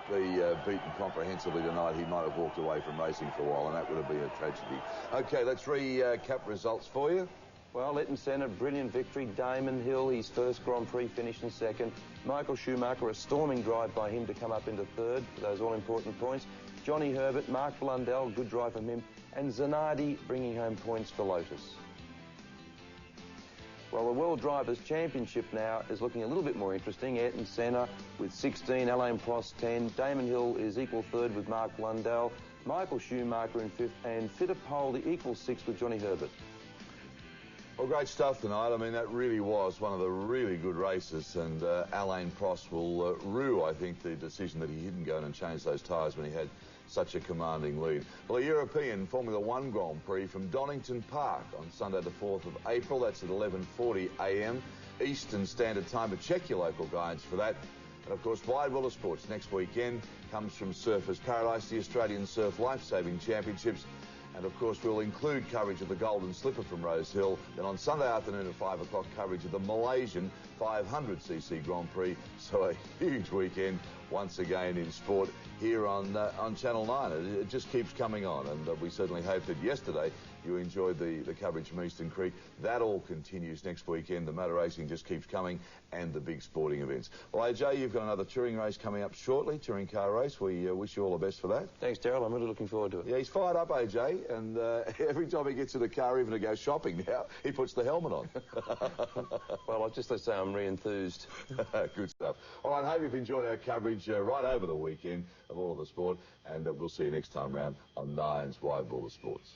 beaten comprehensively tonight, he might have walked away from racing for a while, and that would have been a tragedy. Okay, let's recap results for you. Well, Ayrton Senna, brilliant victory. Damon Hill, his first Grand Prix, finished in second. Michael Schumacher, a storming drive by him to come up into third for those all-important points. Johnny Herbert, Mark Blundell, good drive from him. And Zanardi bringing home points for Lotus. Well, the World Drivers' Championship now is looking a little bit more interesting. Ayrton Senna with 16, Alain Prost 10. Damon Hill is equal third with Mark Blundell. Michael Schumacher in fifth, and Fittipaldi equal sixth with Johnny Herbert. Well, great stuff tonight. I mean, that really was one of the really good races, and Alain Prost will rue, I think, the decision that he didn't go in and change those tyres when he had such a commanding lead. Well, a European Formula One Grand Prix from Donington Park on Sunday the 4th of April. That's at 11:40 a.m. Eastern Standard Time, but check your local guides for that. And, of course, Wide World of Sports next weekend comes from Surfers Paradise, the Australian Surf Lifesaving Championships. And, of course, we'll include coverage of the Golden Slipper from Rose Hill. Then on Sunday afternoon at 5 o'clock, coverage of the Malaysian 500cc Grand Prix. So a huge weekend once again in sport here on Channel 9. It just keeps coming on, and we certainly hope that yesterday you enjoyed the coverage from Eastern Creek. That all continues next weekend. The motor racing just keeps coming, and the big sporting events. Well, AJ, you've got another touring race coming up shortly, touring car race. We wish you all the best for that. Thanks, Darryl. I'm really looking forward to it. Yeah, he's fired up, AJ, and every time he gets in the car, even to go shopping now, he puts the helmet on. Well, I'll just say I'm re-enthused. Good stuff. All right, I hope you've enjoyed our coverage right over the weekend of all of the sport, and we'll see you next time round on Nine's Wide World of Sports.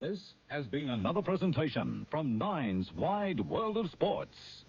This has been another presentation from Nine's Wide World of Sports.